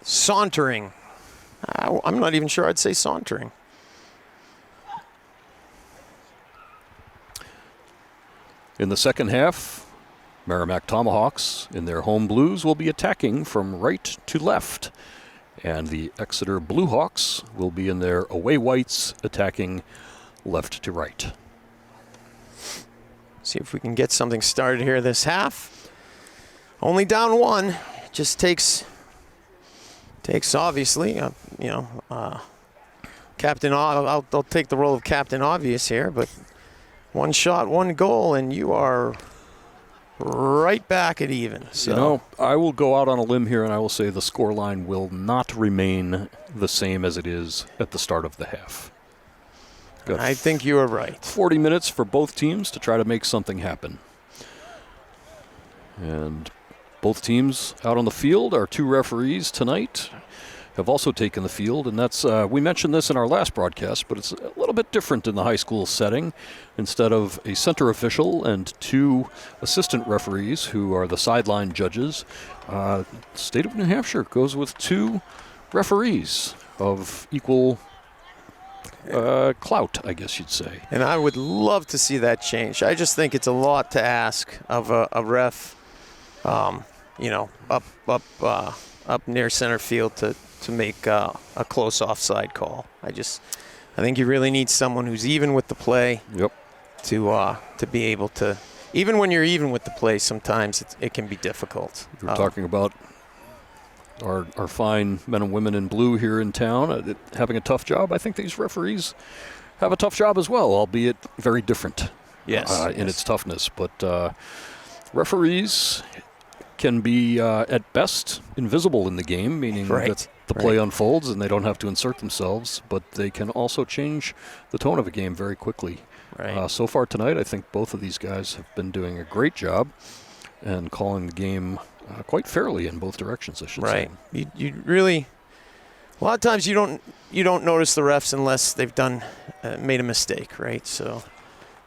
Speaker 2: Sauntering. I'm not even sure I'd say sauntering.
Speaker 1: In the second half, Merrimack Tomahawks in their home blues will be attacking from right to left, and the Exeter Bluehawks will be in their away whites attacking left to right.
Speaker 2: See if we can get something started here this half. Only down one. Just takes obviously, Captain. I'll take the role of Captain Obvious here, but one shot, one goal, and you are right back at even. So
Speaker 1: I will go out on a limb here, and I will say the scoreline will not remain the same as it is at the start of the half. Got
Speaker 2: I think you are right.
Speaker 1: 40 minutes for both teams to try to make something happen. And both teams out on the field, our two referees tonight have also taken the field, and that's we mentioned this in our last broadcast, but it's a little bit different in the high school setting. Instead of a center official and two assistant referees who are the sideline judges, state of New Hampshire goes with two referees of equal clout, I guess you'd say.
Speaker 2: And I would love to see that change. I just think it's a lot to ask of a ref, up near center field to make a close offside call. I think you really need someone who's even with the play.
Speaker 1: Yep.
Speaker 2: To be able to, even when you're even with the play, sometimes it can be difficult.
Speaker 1: We're talking about our fine men and women in blue here in town having a tough job. I think these referees have a tough job as well, albeit very different. In its toughness. But referees can be, at best, invisible in the game, meaning that the play unfolds and they don't have to insert themselves, but they can also change the tone of a game very quickly.
Speaker 2: Right.
Speaker 1: So far tonight, I think both of these guys have been doing a great job and calling the game quite fairly in both directions, I should say.
Speaker 2: Right. You really, a lot of times you don't notice the refs unless they've made a mistake, right? So,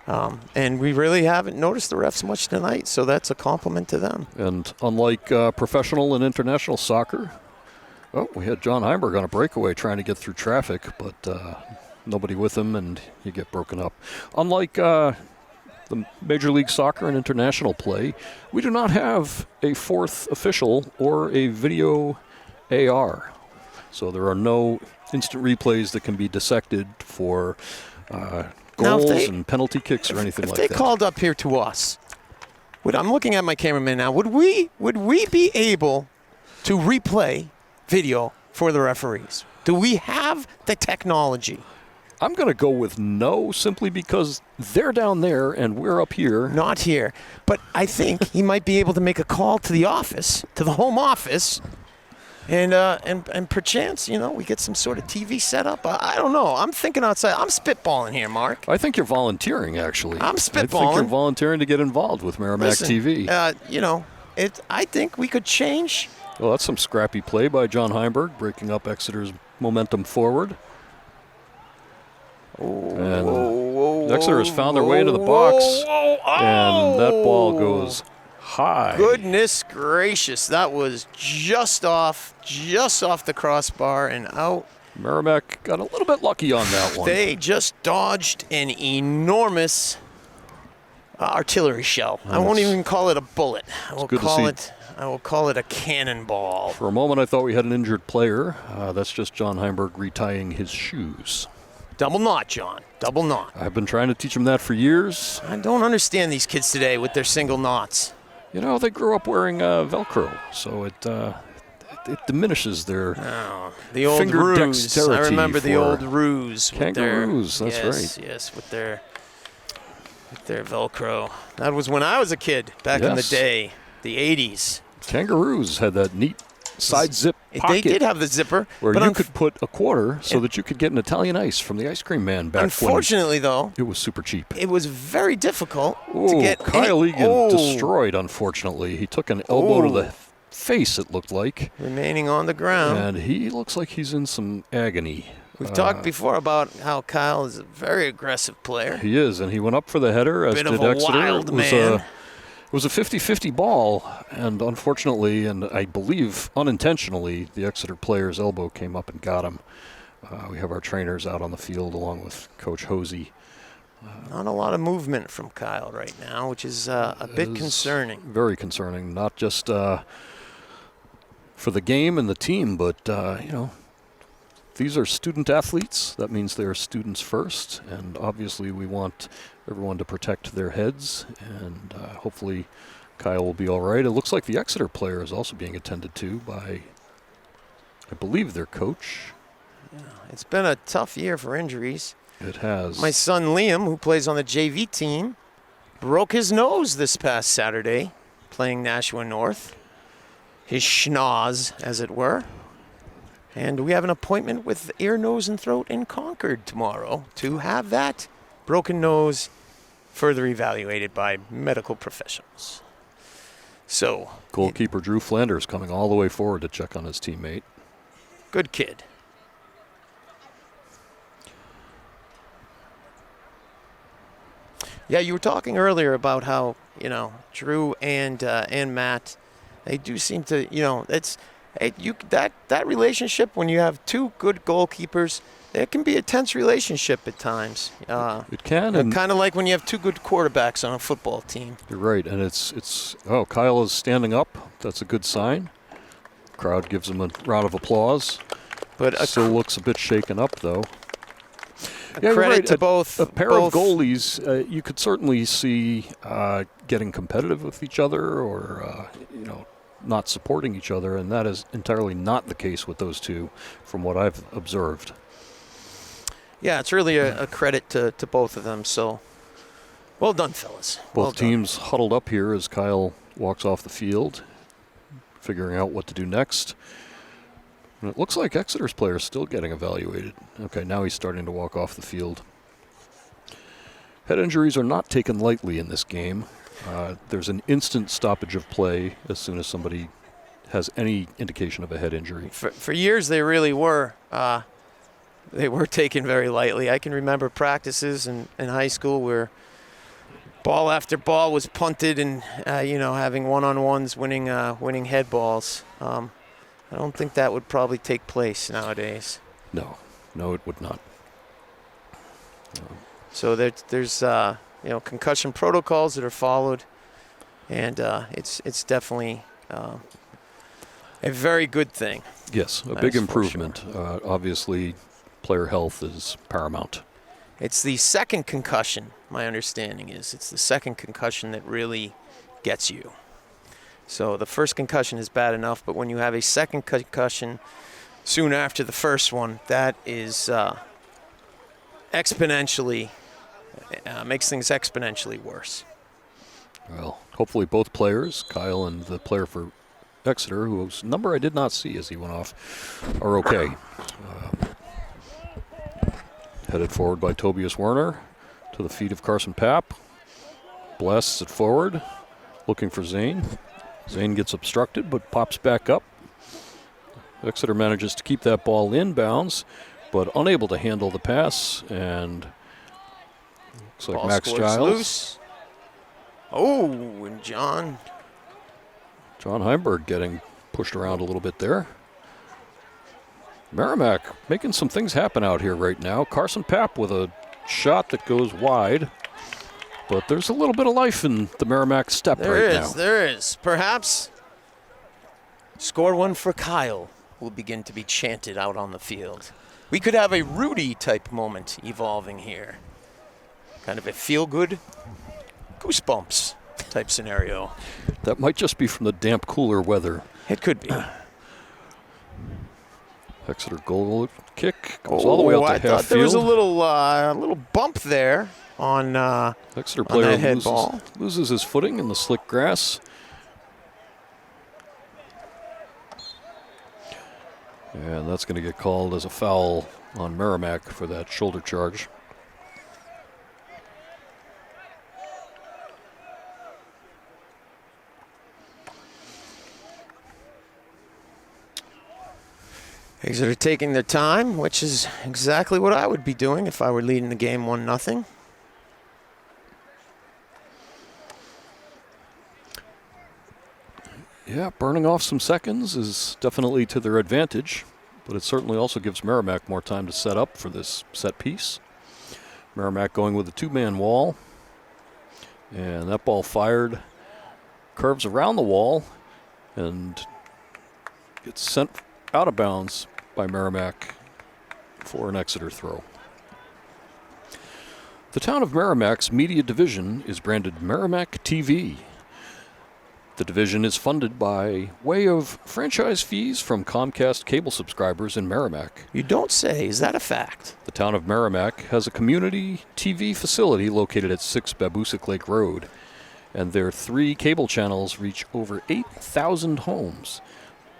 Speaker 2: and we really haven't noticed the refs much tonight, so that's a compliment to them.
Speaker 1: And unlike professional and international soccer, we had John Heimberg on a breakaway trying to get through traffic, but nobody with him, and you get broken up. Unlike the Major League Soccer and international play, we do not have a fourth official or a video AR. So there are no instant replays that can be dissected for goals and penalty kicks or anything like that.
Speaker 2: If they called up here to us, I'm looking at my cameraman now, would we be able to replay video for the referees? Do we have the technology?
Speaker 1: I'm going to go with no, simply because they're down there and we're up here.
Speaker 2: Not here. But I think he might be able to make a call to the office, to the home office, and perchance, we get some sort of TV set up. I don't know. I'm thinking outside. I'm spitballing here, Mark.
Speaker 1: I think you're volunteering, actually.
Speaker 2: I'm spitballing.
Speaker 1: I think you're volunteering to get involved with Merrimack TV.
Speaker 2: I think we could change.
Speaker 1: Well, that's some scrappy play by John Heimberg, breaking up Exeter's momentum forward. And Exeter has found their way into the box, and that ball goes high.
Speaker 2: Goodness gracious, that was just off the crossbar and out.
Speaker 1: Merrimack got a little bit lucky on that one.
Speaker 2: They just dodged an enormous artillery shell. I won't even call it a bullet. I will call it a cannonball.
Speaker 1: For a moment, I thought we had an injured player. That's just John Heimberg retying his shoes.
Speaker 2: Double knot, John. Double knot.
Speaker 1: I've been trying to teach him that for years.
Speaker 2: I don't understand these kids today with their single knots.
Speaker 1: They grew up wearing Velcro, so it diminishes their
Speaker 2: the old
Speaker 1: finger
Speaker 2: ruse.
Speaker 1: dexterity.
Speaker 2: I remember the old ruse.
Speaker 1: Kangaroos, that's right.
Speaker 2: Yes, with their Velcro. That was when I was a kid, back in the day, the 80s.
Speaker 1: Kangaroos had that neat side zip pocket.
Speaker 2: They did have the zipper.
Speaker 1: Where you could put a quarter so that you could get an Italian ice from the ice cream man back
Speaker 2: Unfortunately, though,
Speaker 1: it was super cheap.
Speaker 2: It was very difficult to get.
Speaker 1: Kyle Egan destroyed, unfortunately. He took an elbow to the face, it looked like.
Speaker 2: Remaining on the ground.
Speaker 1: And he looks like he's in some agony.
Speaker 2: We've talked before about how Kyle is a very aggressive player.
Speaker 1: He is, and he went up for the header, as
Speaker 2: did
Speaker 1: Exeter.
Speaker 2: Wild man.
Speaker 1: It was a 50-50 ball, and unfortunately, and I believe unintentionally, the Exeter player's elbow came up and got him. We have our trainers out on the field along with Coach Hosey.
Speaker 2: Not a lot of movement from Kyle right now, which is a bit concerning.
Speaker 1: Very concerning, not just for the game and the team, but, these are student athletes. That means they are students first, and obviously we want everyone to protect their heads, and hopefully Kyle will be all right. It looks like the Exeter player is also being attended to by, I believe, their coach.
Speaker 2: Yeah, it's been a tough year for injuries.
Speaker 1: It has.
Speaker 2: My son Liam, who plays on the JV team, broke his nose this past Saturday playing Nashua North. His schnoz, as it were. And we have an appointment with ear, nose, and throat in Concord tomorrow to have that broken nose further evaluated by medical professionals. So,
Speaker 1: Goalkeeper Drew Flanders coming all the way forward to check on his teammate.
Speaker 2: good kid. Yeah, you were talking earlier about how, Drew and Matt, they do seem to, that relationship when you have two good goalkeepers, it can be a tense relationship at times.
Speaker 1: It can, and
Speaker 2: kind of like when you have two good quarterbacks on a football team.
Speaker 1: you're right, and Kyle is standing up. That's a good sign. Crowd gives him a round of applause.
Speaker 2: But
Speaker 1: Still looks a bit shaken up, though.
Speaker 2: Credit
Speaker 1: right.
Speaker 2: to both.
Speaker 1: A pair of goalies, you could certainly see getting competitive with each other, or not supporting each other, and that is entirely not the case with those two, from what I've observed.
Speaker 2: Yeah, it's really a credit to both of them. So, well done, fellas.
Speaker 1: Both teams huddled up here as Kyle walks off the field, figuring out what to do next. And it looks like Exeter's player is still getting evaluated. Okay, now he's starting to walk off the field. Head injuries are not taken lightly in this game. There's an instant stoppage of play as soon as somebody has any indication of a head injury.
Speaker 2: For years, they really were. They were taken very lightly. I can remember practices in high school where ball after ball was punted and, having one-on-ones, winning head balls. I don't think that would probably take place nowadays.
Speaker 1: No, it would not.
Speaker 2: So there's concussion protocols that are followed, and it's definitely a very good thing.
Speaker 1: Yes, a big improvement. Sure. Obviously, player health is paramount.
Speaker 2: It's the second concussion, my understanding is. It's the second concussion that really gets you. So the first concussion is bad enough, but when you have a second concussion soon after the first one, that is exponentially, makes things exponentially worse.
Speaker 1: Well, hopefully both players, Kyle and the player for Exeter, whose number I did not see as he went off, are okay. Headed forward by Tobias Werner to the feet of Carson Papp. Blasts it forward, looking for Zane. Zane gets obstructed, but pops back up. Exeter manages to keep that ball inbounds, but unable to handle the pass, and looks like
Speaker 2: ball
Speaker 1: Max Giles.
Speaker 2: Loose. Oh, and John
Speaker 1: Heimberg getting pushed around a little bit there. Merrimack making some things happen out here right now. Carson Papp with a shot that goes wide. But there's a little bit of life in the Merrimack step right now.
Speaker 2: There is. Perhaps score one for Kyle will begin to be chanted out on the field. We could have a Rudy-type moment evolving here. Kind of a feel-good, goosebumps type scenario.
Speaker 1: That might just be from the damp, cooler weather.
Speaker 2: It could be.
Speaker 1: Exeter goal kick goes all the way out to half field.
Speaker 2: I thought there was a little bump there on
Speaker 1: Exeter player
Speaker 2: on that head ball.
Speaker 1: Loses his footing in the slick grass. And that's going to get called as a foul on Merrimack for that shoulder charge.
Speaker 2: Exeter taking their time, which is exactly what I would be doing if I were leading the game 1-0.
Speaker 1: Yeah, burning off some seconds is definitely to their advantage, but it certainly also gives Merrimack more time to set up for this set piece. Merrimack going with a two-man wall, and that ball fired, curves around the wall, and gets sent out of bounds by Merrimack for an Exeter throw. The town of Merrimack's media division is branded Merrimack TV. The division is funded by way of franchise fees from Comcast cable subscribers in Merrimack.
Speaker 2: You don't say. Is that a fact?
Speaker 1: The town of Merrimack has a community TV facility located at 6 Babusick Lake Road, and their 3 cable channels reach over 8,000 homes.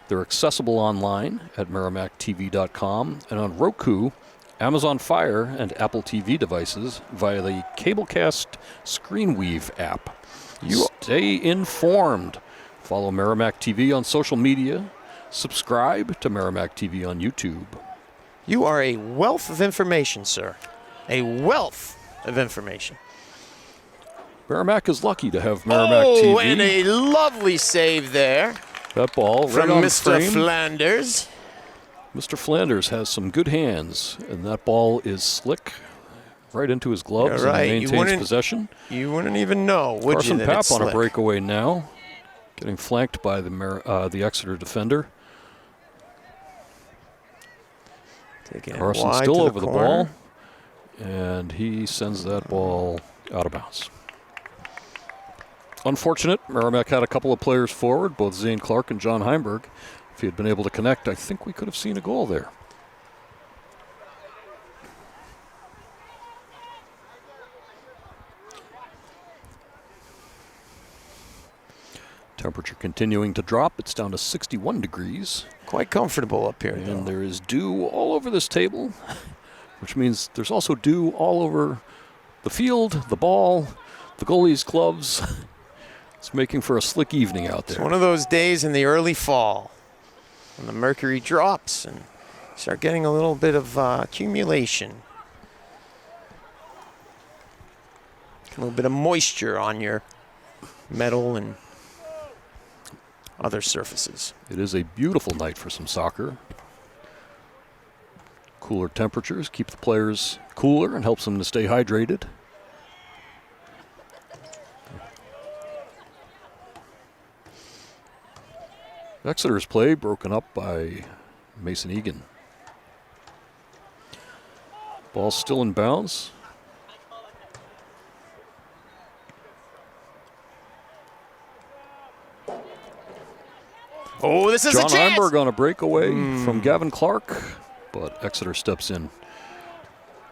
Speaker 1: They're accessible online at merrimacktv.com and on Roku, Amazon Fire, and Apple TV devices via the Cablecast ScreenWeave app. Stay informed. Follow Merrimack TV on social media. Subscribe to Merrimack TV on YouTube.
Speaker 2: You are a wealth of information, sir. A wealth of information.
Speaker 1: Merrimack is lucky to have Merrimack TV.
Speaker 2: Oh, and a lovely save there
Speaker 1: That ball right
Speaker 2: from
Speaker 1: on
Speaker 2: Mr.
Speaker 1: frame.
Speaker 2: Flanders.
Speaker 1: Mr. Flanders has some good hands, and that ball is slick right into his gloves.
Speaker 2: You're right.
Speaker 1: And maintains possession.
Speaker 2: You wouldn't even know, would
Speaker 1: Carson
Speaker 2: you, that
Speaker 1: Papp
Speaker 2: it's
Speaker 1: on a
Speaker 2: slick?
Speaker 1: breakaway now, getting flanked by the Exeter defender.
Speaker 2: Taking it
Speaker 1: Carson
Speaker 2: wide
Speaker 1: still
Speaker 2: to
Speaker 1: over the
Speaker 2: corner.
Speaker 1: ball, and he sends that ball out of bounds. Unfortunate, Merrimack had a couple of players forward, both Zane Clark and John Heimberg. If he had been able to connect, I think we could have seen a goal there. Temperature continuing to drop. It's down to 61 degrees.
Speaker 2: Quite comfortable up here,
Speaker 1: And
Speaker 2: though.
Speaker 1: there is dew all over this table, which means there's also dew all over the field, the ball, the goalie's gloves. It's making for a slick evening out
Speaker 2: It's
Speaker 1: there.
Speaker 2: one of those days in the early fall when the mercury drops and start getting a little bit of accumulation. A little bit of moisture on your metal and other surfaces.
Speaker 1: It is a beautiful night for some soccer. Cooler temperatures keep the players cooler and helps them to stay hydrated. Exeter's play broken up by Mason Egan. Ball still in bounds.
Speaker 2: Oh, this is
Speaker 1: John
Speaker 2: a chance!
Speaker 1: Heimberg on a breakaway from Gavin Clark, but Exeter steps in.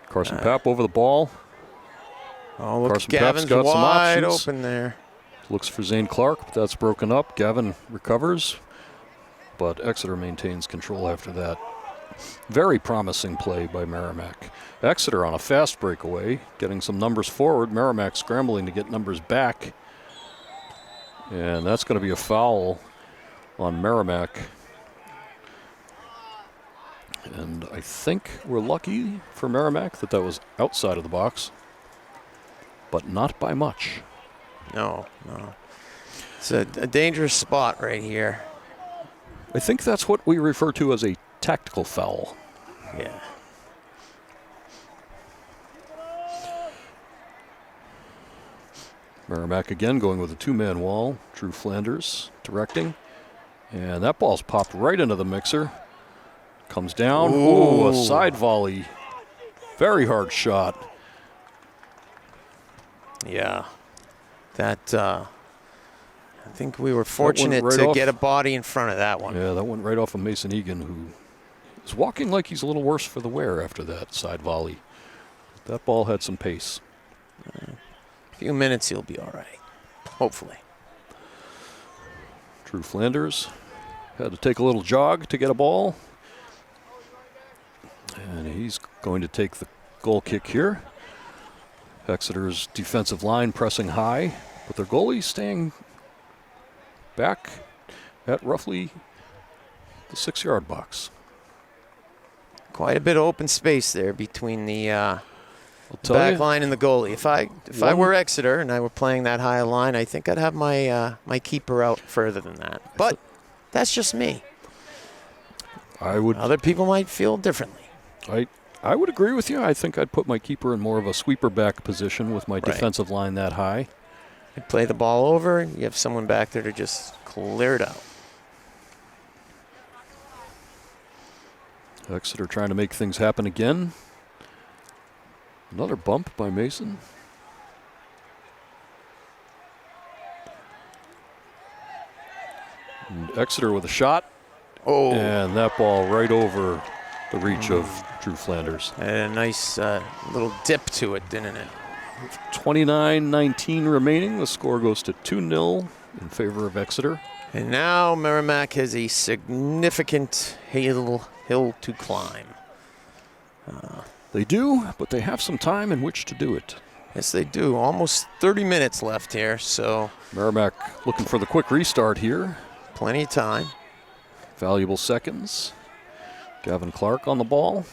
Speaker 1: Carson Papp over the ball.
Speaker 2: Oh, look,
Speaker 1: Carson
Speaker 2: Gavin's
Speaker 1: Papp's got some
Speaker 2: wide
Speaker 1: options.
Speaker 2: open there.
Speaker 1: Looks for Zane Clark, but that's broken up. Gavin recovers, but Exeter maintains control after that. Very promising play by Merrimack. Exeter on a fast breakaway, getting some numbers forward. Merrimack scrambling to get numbers back. And that's going to be a foul on Merrimack. And I think we're lucky for Merrimack that was outside of the box, but not by much.
Speaker 2: No. It's a dangerous spot right here.
Speaker 1: I think that's what we refer to as a tactical foul.
Speaker 2: Yeah.
Speaker 1: Merrimack again going with a two-man wall. Drew Flanders directing. And that ball's popped right into the mixer. Comes down. Ooh, a side volley. Very hard shot.
Speaker 2: Yeah. That, I think we were fortunate
Speaker 1: right
Speaker 2: to
Speaker 1: off.
Speaker 2: get a body in front of that one.
Speaker 1: Yeah, that went right off of Mason Egan, who is walking like he's a little worse for the wear after that side volley. That ball had some pace.
Speaker 2: A few minutes, he'll be all right. Hopefully.
Speaker 1: Drew Flanders had to take a little jog to get a ball. And he's going to take the goal kick here. Exeter's defensive line pressing high, but their goalie staying back at roughly the 6-yard box.
Speaker 2: Quite a bit of open space there between the
Speaker 1: I'll tell
Speaker 2: back
Speaker 1: you,
Speaker 2: line and the goalie. If I were Exeter and I were playing that high line, I think I'd have my my keeper out further than that. But that's just me.
Speaker 1: I would
Speaker 2: Other people might feel differently.
Speaker 1: I would agree with you. I think I'd put my keeper in more of a sweeper back position with my
Speaker 2: Right.
Speaker 1: defensive line that high.
Speaker 2: You'd play the ball over, you have someone back there to just clear it out.
Speaker 1: Exeter trying to make things happen again. Another bump by Mason. And Exeter with a shot.
Speaker 2: Oh,
Speaker 1: And that ball right over the reach of Drew Flanders.
Speaker 2: and a nice little dip to it, didn't it?
Speaker 1: 29-19 remaining. The score goes to 2-0 in favor of Exeter.
Speaker 2: And now Merrimack has a significant hill to climb.
Speaker 1: They do, but they have some time in which to do it.
Speaker 2: Yes, they do. Almost 30 minutes left here, so
Speaker 1: Merrimack looking for the quick restart here.
Speaker 2: plenty of time.
Speaker 1: Valuable seconds. Gavin Clark on the ball.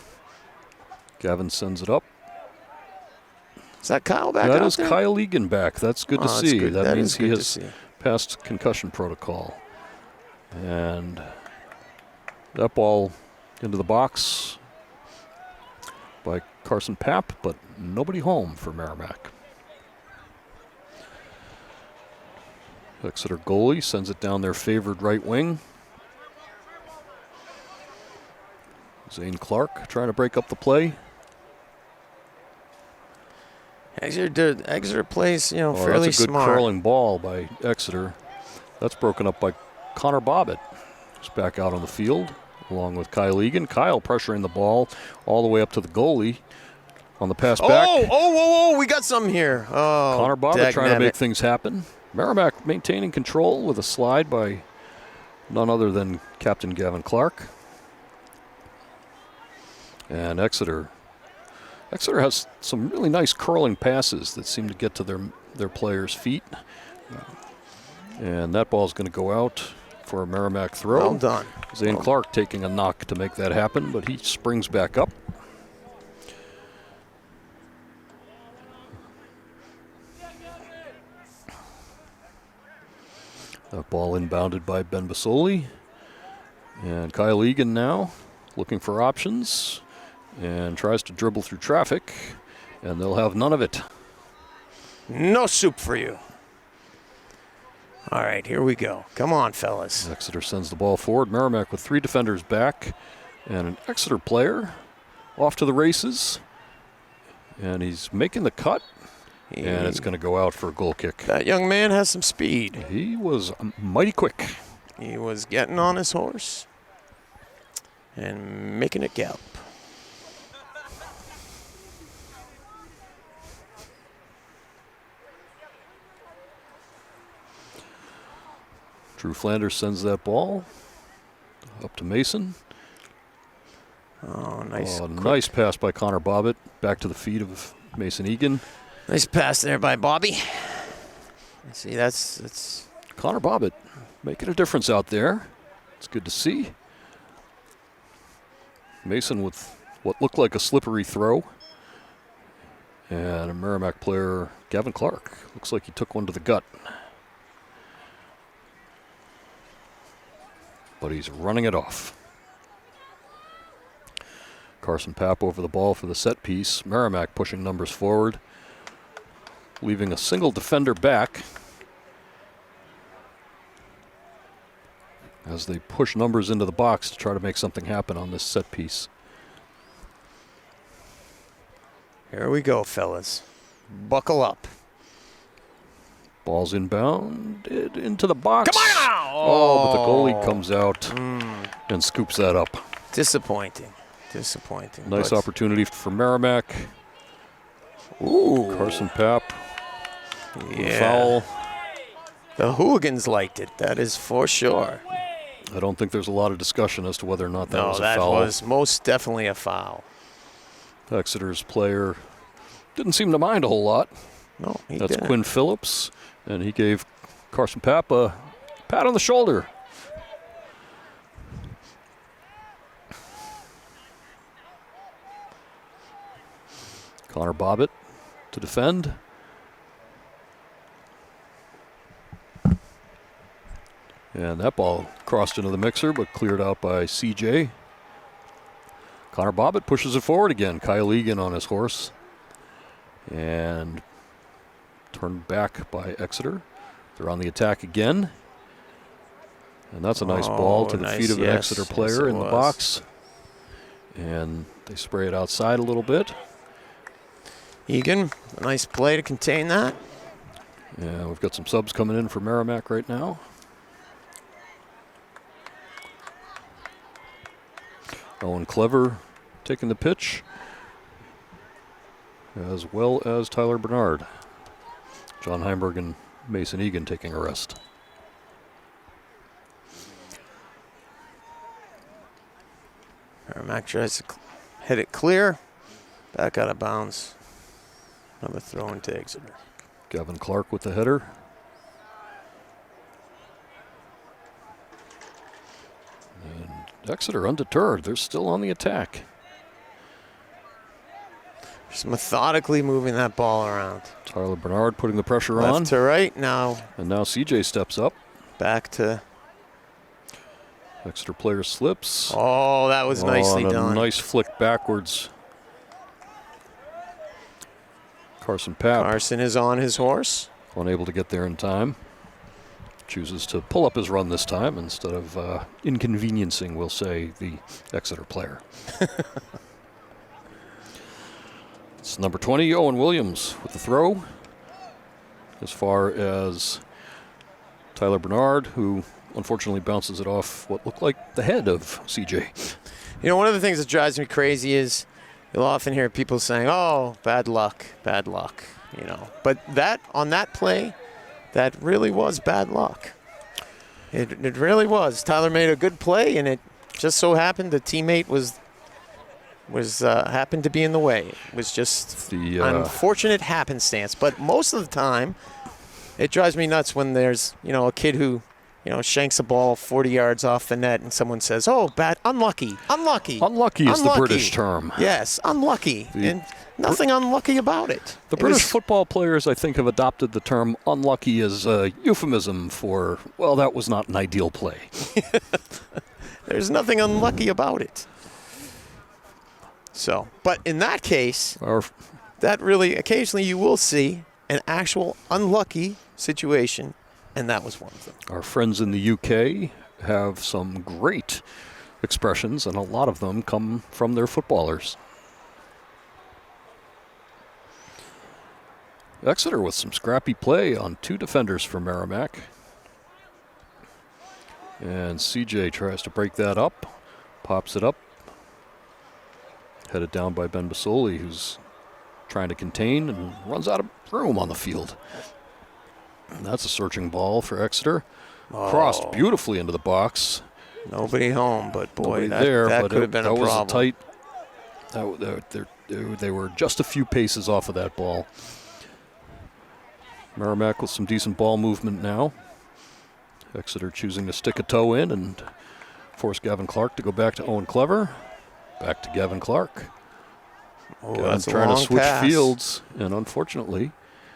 Speaker 1: Gavin sends it up.
Speaker 2: Is that Kyle back
Speaker 1: That
Speaker 2: out
Speaker 1: is
Speaker 2: there?
Speaker 1: Kyle Egan back. That's good to
Speaker 2: Oh, that's
Speaker 1: see.
Speaker 2: good.
Speaker 1: That
Speaker 2: That
Speaker 1: means
Speaker 2: is
Speaker 1: he
Speaker 2: good to
Speaker 1: has
Speaker 2: see.
Speaker 1: passed concussion protocol. And that ball into the box by Carson Papp, but nobody home for Merrimack. Exeter goalie sends it down their favored right wing. Zane Clark trying to break up the play.
Speaker 2: Exeter plays, fairly
Speaker 1: that's a good
Speaker 2: smart.
Speaker 1: curling ball by Exeter. That's broken up by Connor Bobbitt, who's back out on the field, along with Kyle Egan. Kyle pressuring the ball all the way up to the goalie on the pass back.
Speaker 2: Oh, we got something here. Oh,
Speaker 1: Connor Bobbitt trying to
Speaker 2: dagnabbit.
Speaker 1: make things happen. Merrimack maintaining control with a slide by none other than Captain Gavin Clark. And Exeter has some really nice curling passes that seem to get to their players' feet. And that ball is going to go out for a Merrimack throw.
Speaker 2: Well done.
Speaker 1: Zane Clark taking a knock to make that happen, but he springs back up. That ball inbounded by Ben Basoli. And Kyle Egan now looking for options and tries to dribble through traffic, and they'll have none of it.
Speaker 2: No soup for you. All right, here we go. Come on, fellas.
Speaker 1: Exeter sends the ball forward. Merrimack with 3 defenders back and an Exeter player off to the races. And he's making the cut, and it's going to go out for a goal kick.
Speaker 2: That young man has some speed.
Speaker 1: He was mighty quick.
Speaker 2: He was getting on his horse and making it gallop.
Speaker 1: Drew Flanders sends that ball up to Mason.
Speaker 2: Oh, nice.
Speaker 1: Nice pass by Connor Bobbitt back to the feet of Mason Egan.
Speaker 2: Nice pass there by Bobby. See, that's
Speaker 1: Connor Bobbitt making a difference out there. It's good to see. Mason with what looked like a slippery throw. And a Merrimack player, Gavin Clark, looks like he took one to the gut. But he's running it off. Carson Papp over the ball for the set piece. Merrimack pushing numbers forward, leaving a single defender back as they push numbers into the box to try to make something happen on this set piece.
Speaker 2: Here we go, fellas. Buckle up.
Speaker 1: Ball's inbounded into the box.
Speaker 2: Come on now!
Speaker 1: Oh, but the goalie comes out and scoops that up.
Speaker 2: Disappointing.
Speaker 1: Nice
Speaker 2: but-
Speaker 1: opportunity for Merrimack.
Speaker 2: Ooh.
Speaker 1: Carson Papp.
Speaker 2: Yeah.
Speaker 1: Foul.
Speaker 2: The hooligans liked it. That is for sure.
Speaker 1: I don't think there's a lot of discussion as to whether or not that
Speaker 2: No,
Speaker 1: was a
Speaker 2: that
Speaker 1: foul.
Speaker 2: was most definitely a foul.
Speaker 1: Exeter's player didn't seem to mind a whole lot.
Speaker 2: No, he
Speaker 1: That's
Speaker 2: didn't.
Speaker 1: Quinn Phillips, and he gave Carson Papp a pat on the shoulder. Connor Bobbitt to defend. And that ball crossed into the mixer, but cleared out by CJ. Connor Bobbitt pushes it forward again. Kyle Egan on his horse. And turned back by Exeter. They're on the attack again. And that's a nice ball to the
Speaker 2: nice,
Speaker 1: feet of an
Speaker 2: yes,
Speaker 1: Exeter
Speaker 2: yes,
Speaker 1: player
Speaker 2: it
Speaker 1: in the
Speaker 2: was.
Speaker 1: box. And they spray it outside a little bit.
Speaker 2: Egan, a nice play to contain that.
Speaker 1: Yeah, we've got some subs coming in for Merrimack right now. Owen Clever taking the pitch, as well as Tyler Bernard. John Heimberg and Mason Egan taking a rest.
Speaker 2: Merrimack tries to hit it clear. Back out of bounds. Another throw into Exeter.
Speaker 1: Gavin Clark with the header. And Exeter undeterred. They're still on the attack.
Speaker 2: Just methodically moving that ball around.
Speaker 1: Tyler Bernard putting the pressure
Speaker 2: Left
Speaker 1: on.
Speaker 2: to right now.
Speaker 1: And now CJ steps up.
Speaker 2: Back to.
Speaker 1: Exeter player slips.
Speaker 2: Oh, that was nicely
Speaker 1: and a
Speaker 2: done.
Speaker 1: nice flick backwards. Carson Papp,
Speaker 2: Carson is on his horse.
Speaker 1: unable to get there in time. Chooses to pull up his run this time instead of inconveniencing, we'll say, the Exeter player. It's number 20, Owen Williams with the throw. As far as Tyler Bernard, who unfortunately bounces it off what looked like the head of CJ.
Speaker 2: You know, one of the things that drives me crazy is you'll often hear people saying, oh, bad luck, you know. But that, on that play, that really was bad luck. It really was. Tyler made a good play, and it just so happened the teammate was happened to be in the way. It was just
Speaker 1: The
Speaker 2: unfortunate happenstance. But most of the time, it drives me nuts when there's, you know, a kid who, you know, shanks a ball 40 yards off the net and someone says, oh, bad, unlucky.
Speaker 1: Unlucky is the British term.
Speaker 2: Yes, unlucky. And nothing unlucky about it.
Speaker 1: The British football players, I think, have adopted the term unlucky as a euphemism for, well, that was not an ideal play.
Speaker 2: There's nothing unlucky about it. So, but in that case, that really, occasionally you will see an actual unlucky situation, and that was one of them.
Speaker 1: Our friends in the UK have some great expressions, and a lot of them come from their footballers. Exeter with some scrappy play on two defenders for Merrimack. And CJ tries to break that up, pops it up. Headed down by Ben Basoli, who's trying to contain and runs out of room on the field. And that's a searching ball for Exeter. Crossed beautifully into the box.
Speaker 2: Nobody home, but boy,
Speaker 1: Nobody
Speaker 2: that could have been a problem.
Speaker 1: That was a tight. They were just a few paces off of that ball. Merrimack with some decent ball movement now. Exeter choosing to stick a toe in and force Gavin Clark to go back to Owen Clever. Back to Gavin Clark.
Speaker 2: Oh, that's
Speaker 1: trying to switch
Speaker 2: pass.
Speaker 1: fields, and unfortunately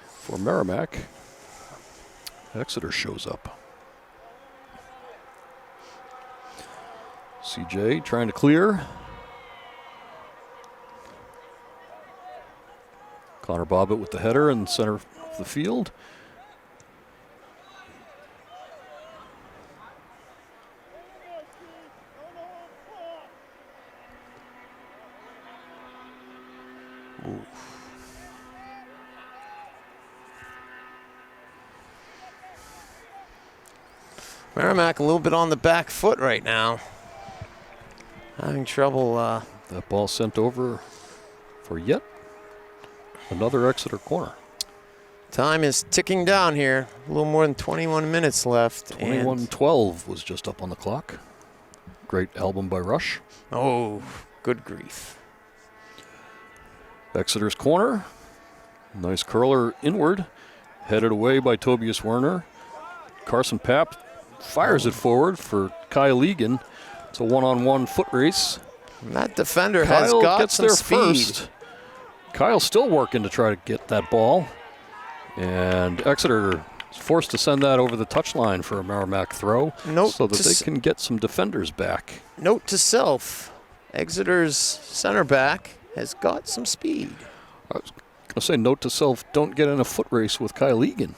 Speaker 1: for Merrimack, Exeter shows up. CJ trying to clear. Connor Bobbitt with the header in the center of the field.
Speaker 2: Merrimack a little bit on the back foot right now. Having trouble.
Speaker 1: That ball sent over for yet another Exeter corner.
Speaker 2: Time is ticking down here. A little more than 21 minutes left.
Speaker 1: 21-12 was just up on the clock. Great album by Rush.
Speaker 2: Oh, good grief.
Speaker 1: Exeter's corner. Nice curler inward. Headed away by Tobias Werner. Carson Papp fires it forward for Kyle Egan. It's a one-on-one foot race.
Speaker 2: And that defender
Speaker 1: Kyle
Speaker 2: has got
Speaker 1: gets
Speaker 2: some
Speaker 1: there
Speaker 2: speed.
Speaker 1: first. Kyle's still working to try to get that ball. And Exeter is forced to send that over the touchline for a Merrimack throw so that they can get some defenders back.
Speaker 2: Note to self, Exeter's center back has got some speed.
Speaker 1: I was going to say, note to self, don't get in a foot race with Kyle Egan.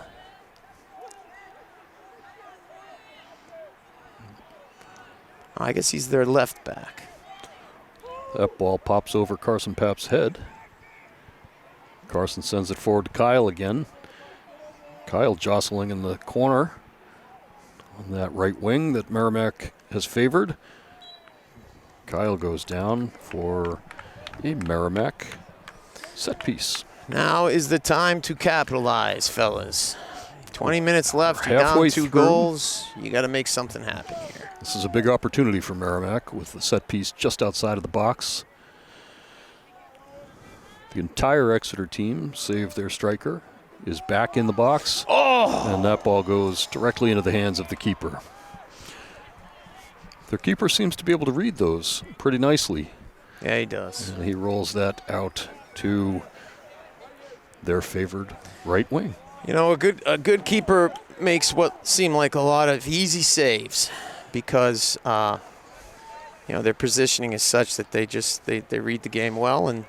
Speaker 2: I guess he's their left back.
Speaker 1: That ball pops over Carson Papp's head. Carson sends it forward to Kyle again. Kyle jostling in the corner on that right wing that Merrimack has favored. Kyle goes down for a Merrimack set piece.
Speaker 2: Now is the time to capitalize, fellas. 20 minutes left. You're
Speaker 1: Halfway
Speaker 2: down 2
Speaker 1: through.
Speaker 2: goals. You got to make something happen here.
Speaker 1: This is a big opportunity for Merrimack with the set piece just outside of the box. The entire Exeter team, save their striker, is back in the box.
Speaker 2: Oh!
Speaker 1: And that ball goes directly into the hands of the keeper. Their keeper seems to be able to read those pretty nicely.
Speaker 2: Yeah, he does.
Speaker 1: And he rolls that out to their favored right wing.
Speaker 2: You know, a good keeper makes what seem like a lot of easy saves because, you know, their positioning is such that they read the game well and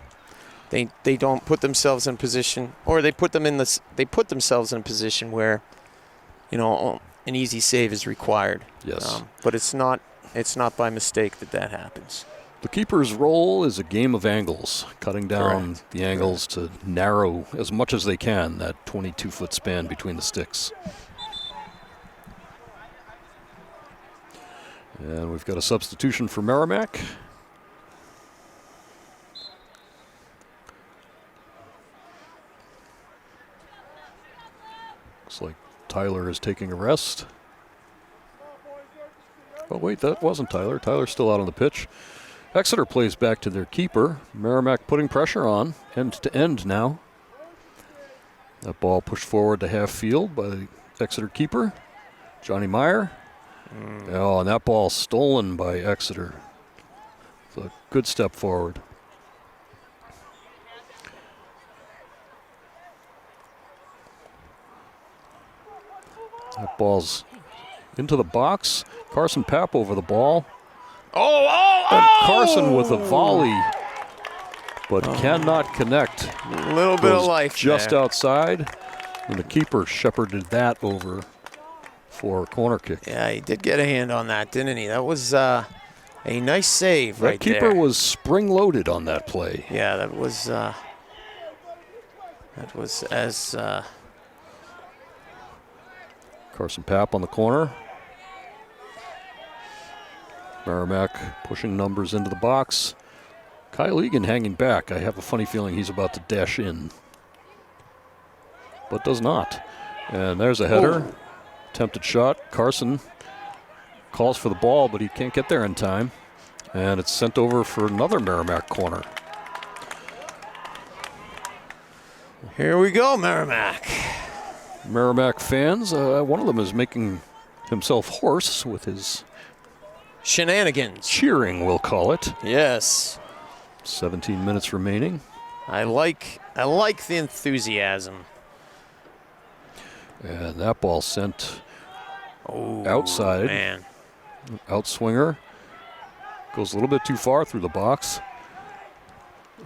Speaker 2: they don't put themselves in position, or they put themselves in a position where, you know, an easy save is required.
Speaker 1: Yes.
Speaker 2: But it's not by mistake that happens.
Speaker 1: The keeper's role is a game of angles, cutting down
Speaker 2: Correct.
Speaker 1: the angles to narrow as much as they can that 22-foot span between the sticks. And we've got a substitution for Merrimack. Looks like Tyler is taking a rest. Oh, wait, that wasn't Tyler. Tyler's still out on the pitch. Exeter plays back to their keeper. Merrimack putting pressure on, end to end now. That ball pushed forward to half field by the Exeter keeper, Johnny Meyer. Oh, and that ball stolen by Exeter. It's a good step forward. That ball's into the box. Carson Papp over the ball. And Carson with a volley, but cannot connect.
Speaker 2: A little bit of
Speaker 1: Goes
Speaker 2: life
Speaker 1: just
Speaker 2: there.
Speaker 1: outside, and the keeper shepherded that over for a corner kick.
Speaker 2: Yeah, he did get a hand on that, didn't he? That was a nice save
Speaker 1: That
Speaker 2: right there.
Speaker 1: keeper was spring-loaded on that play.
Speaker 2: Yeah, that was as
Speaker 1: Carson Papp on the corner. Merrimack pushing numbers into the box. Kyle Egan hanging back. I have a funny feeling he's about to dash in, but does not. And there's a header. Attempted shot. Carson calls for the ball, but he can't get there in time. And it's sent over for another Merrimack corner.
Speaker 2: Here we go, Merrimack.
Speaker 1: Merrimack fans, one of them is making himself hoarse with his
Speaker 2: Shenanigans.
Speaker 1: cheering, we'll call it.
Speaker 2: Yes.
Speaker 1: 17 minutes remaining.
Speaker 2: I like the enthusiasm.
Speaker 1: And that ball sent
Speaker 2: Oh,
Speaker 1: outside.
Speaker 2: man.
Speaker 1: Outswinger. Goes a little bit too far through the box.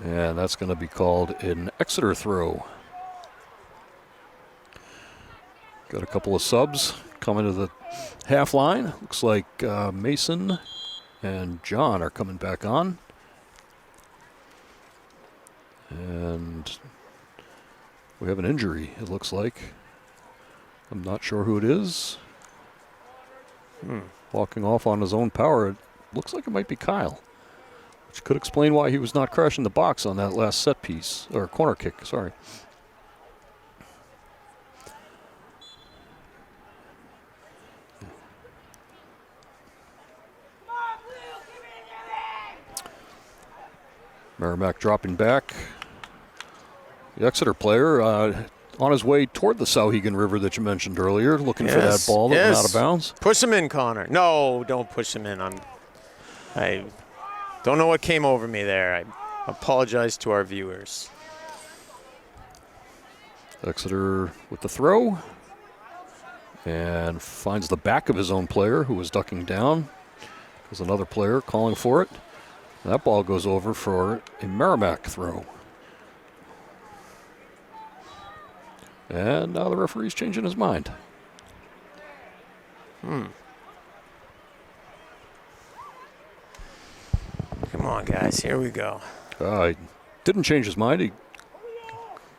Speaker 1: And that's going to be called an Exeter throw. Got a couple of subs coming to the half line. Looks like Mason and John are coming back on. And we have an injury, it looks like. I'm not sure who it is. Walking off on his own power. It looks like it might be Kyle, which could explain why he was not crashing the box on that last set piece, or corner kick, sorry. Merrimack dropping back. The Exeter player on his way toward the Sauhegan River that you mentioned earlier, looking for that ball that went out of bounds.
Speaker 2: Push him in, Connor. No, don't push him in. I don't know what came over me there. I apologize to our viewers.
Speaker 1: Exeter with the throw. And finds the back of his own player who was ducking down. There's another player calling for it. That ball goes over for a Merrimack throw. And now the referee's changing his mind.
Speaker 2: Come on, guys. Here we go.
Speaker 1: He didn't change his mind. He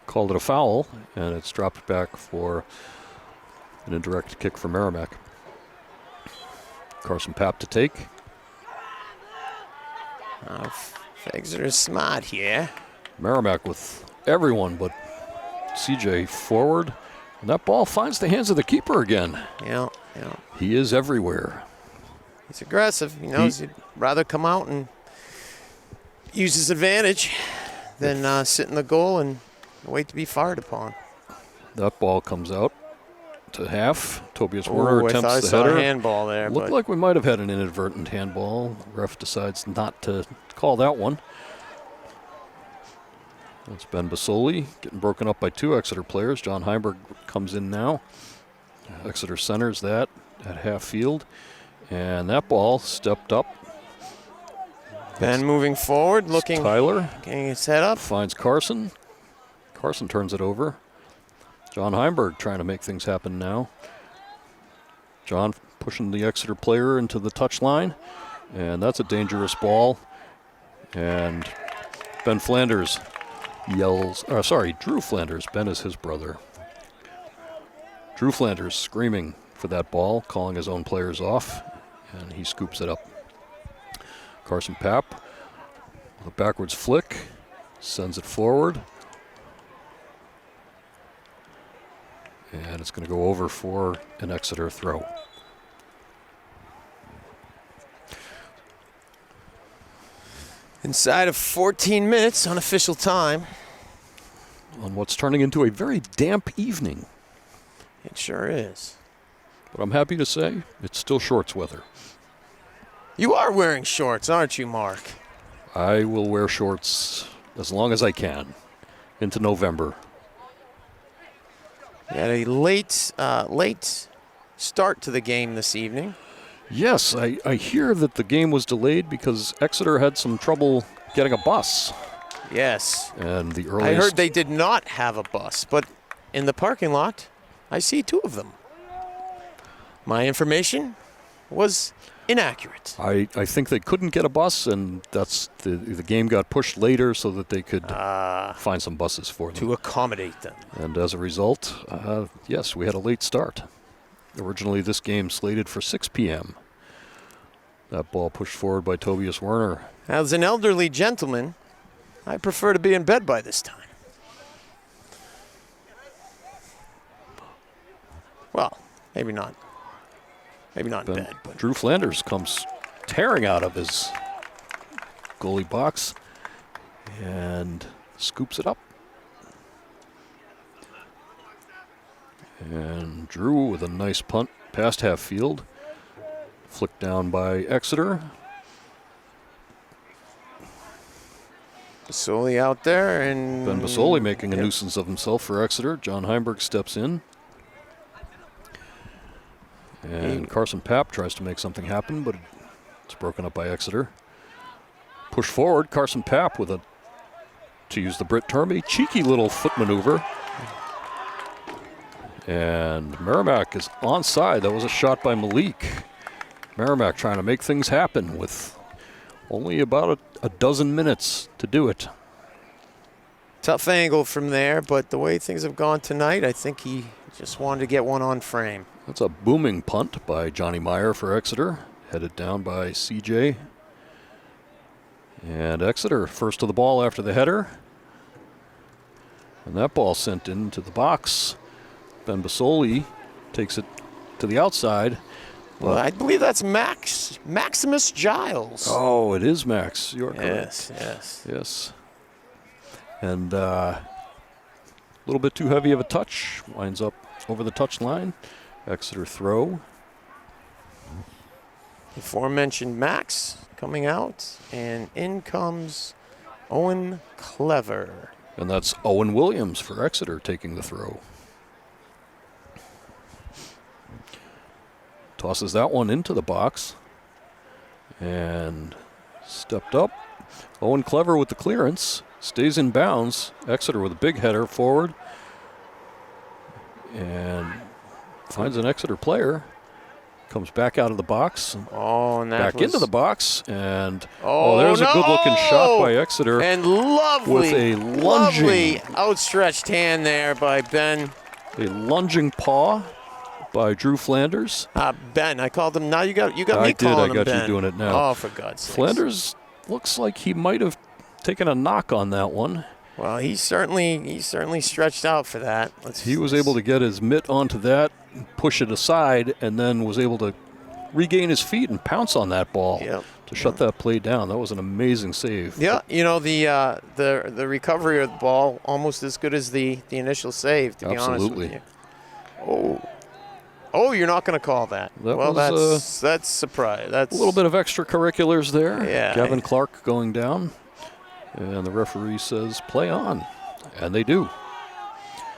Speaker 1: called it a foul, and it's dropped back for an indirect kick for Merrimack. Carson Papp to take.
Speaker 2: Exeter's smart here.
Speaker 1: Merrimack with everyone but CJ forward. And that ball finds the hands of the keeper again.
Speaker 2: Yeah.
Speaker 1: He is everywhere.
Speaker 2: He's aggressive. He knows he'd rather come out and use his advantage than sit in the goal and wait to be fired upon.
Speaker 1: That ball comes out to half. Tobias Werner
Speaker 2: I
Speaker 1: attempts
Speaker 2: thought I
Speaker 1: the
Speaker 2: saw
Speaker 1: header.
Speaker 2: a handball there.
Speaker 1: Looked like we might have had an inadvertent handball. Ref decides not to call that one. That's Ben Basoli getting broken up by 2 Exeter players. John Heimberg comes in now. Exeter centers that at half field. And that ball stepped up.
Speaker 2: Ben moving forward, looking,
Speaker 1: Tyler
Speaker 2: getting his head up.
Speaker 1: finds Carson. Carson turns it over. John Heimberg trying to make things happen now. John pushing the Exeter player into the touchline. And that's a dangerous ball. And Ben Flanders Drew Flanders. Ben is his brother. Drew Flanders screaming for that ball, calling his own players off, and he scoops it up. Carson Papp with a backwards flick, sends it forward. And it's going to go over for an Exeter throw.
Speaker 2: Inside of 14 minutes, unofficial time.
Speaker 1: On what's turning into a very damp evening.
Speaker 2: It sure is.
Speaker 1: But I'm happy to say it's still shorts weather.
Speaker 2: You are wearing shorts, aren't you, Mark?
Speaker 1: I will wear shorts as long as I can into November.
Speaker 2: You had a late start to the game this evening.
Speaker 1: Yes, I hear that the game was delayed because Exeter had some trouble getting a bus.
Speaker 2: Yes.
Speaker 1: And the
Speaker 2: I
Speaker 1: earliest...
Speaker 2: heard they did not have a bus, but in the parking lot, I see 2 of them. My information was inaccurate.
Speaker 1: I think they couldn't get a bus, and that's the game got pushed later so that they could find some buses for them.
Speaker 2: To accommodate them.
Speaker 1: And as a result, yes, we had a late start. Originally, this game slated for 6 p.m. That ball pushed forward by Tobias Werner.
Speaker 2: As an elderly gentleman, I prefer to be in bed by this time. Well, maybe not. Maybe not in bed, but
Speaker 1: Drew Flanders comes tearing out of his goalie box and scoops it up. And Drew with a nice punt past half field. Flicked down by Exeter.
Speaker 2: Basoli out there, and
Speaker 1: Ben Basoli making a nuisance of himself for Exeter. John Heimberg steps in. And Carson Papp tries to make something happen, but it's broken up by Exeter. Push forward, Carson Papp with to use the Brit term, a cheeky little foot maneuver. And Merrimack is onside. That was a shot by Malik. Merrimack trying to make things happen with only about a dozen minutes to do it.
Speaker 2: Tough angle from there, but the way things have gone tonight, I think he just wanted to get one on frame.
Speaker 1: That's a booming punt by Johnny Meyer for Exeter. Headed down by CJ. And Exeter first to the ball after the header. And that ball sent into the box. Ben Basoli takes it to the outside.
Speaker 2: Well, I believe that's Maximus Giles.
Speaker 1: Oh, it is Max. You are correct.
Speaker 2: Yes.
Speaker 1: And a little bit too heavy of a touch. Winds up over the touch line. Exeter throw.
Speaker 2: The aforementioned Max coming out, and in comes Owen Clever.
Speaker 1: And that's Owen Williams for Exeter taking the throw. Tosses that one into the box. And stepped up. Owen Clever with the clearance. Stays in bounds. Exeter with a big header forward. And finds an Exeter player. Comes back out of the box.
Speaker 2: Oh, and that
Speaker 1: back into the box. And
Speaker 2: there's
Speaker 1: a good-looking shot by Exeter.
Speaker 2: And lovely,
Speaker 1: with a lunging,
Speaker 2: outstretched hand there by Ben.
Speaker 1: A lunging paw by Drew Flanders.
Speaker 2: Ben, I called him. Now you got me calling him
Speaker 1: I got
Speaker 2: Ben.
Speaker 1: you doing it now.
Speaker 2: Oh, for God's sake.
Speaker 1: Flanders looks like he might have taken a knock on that one.
Speaker 2: Well, he certainly stretched out for that.
Speaker 1: He was able to get his mitt onto that, push it aside, and then was able to regain his feet and pounce on that ball to shut that play down. That was an amazing save.
Speaker 2: Yeah, you know, the recovery of the ball almost as good as the initial save, to be honest with you. Oh, you're not going to call that. That's surprise. That's
Speaker 1: a little bit of extracurriculars there.
Speaker 2: Yeah.
Speaker 1: Gavin Clark going down, and the referee says play on, and they do.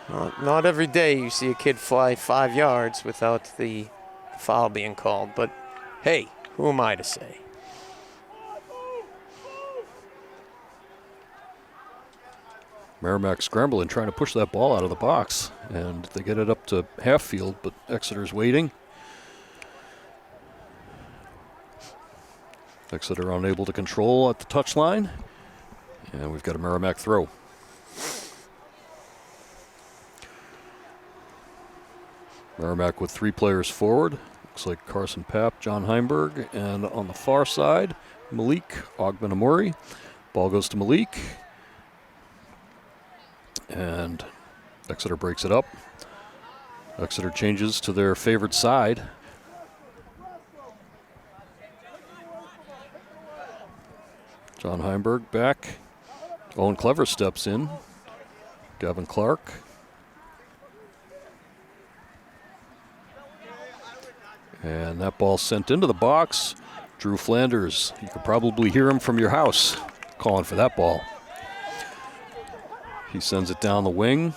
Speaker 2: Not every day you see a kid fly 5 yards without the foul being called, but hey, who am I to say?
Speaker 1: Merrimack scrambling, trying to push that ball out of the box, and they get it up to half field, but Exeter's waiting. Exeter unable to control at the touchline, and we've got a Merrimack throw. Merrimack with 3 players forward. Looks like Carson Papp, John Heimberg, and on the far side, Malik Ogbenamori. Ball goes to Malik. And Exeter breaks it up. Exeter changes to their favorite side. John Heimberg back. Owen Clever steps in. Gavin Clark. And that ball sent into the box. Drew Flanders, you could probably hear him from your house calling for that ball. He sends it down the wing,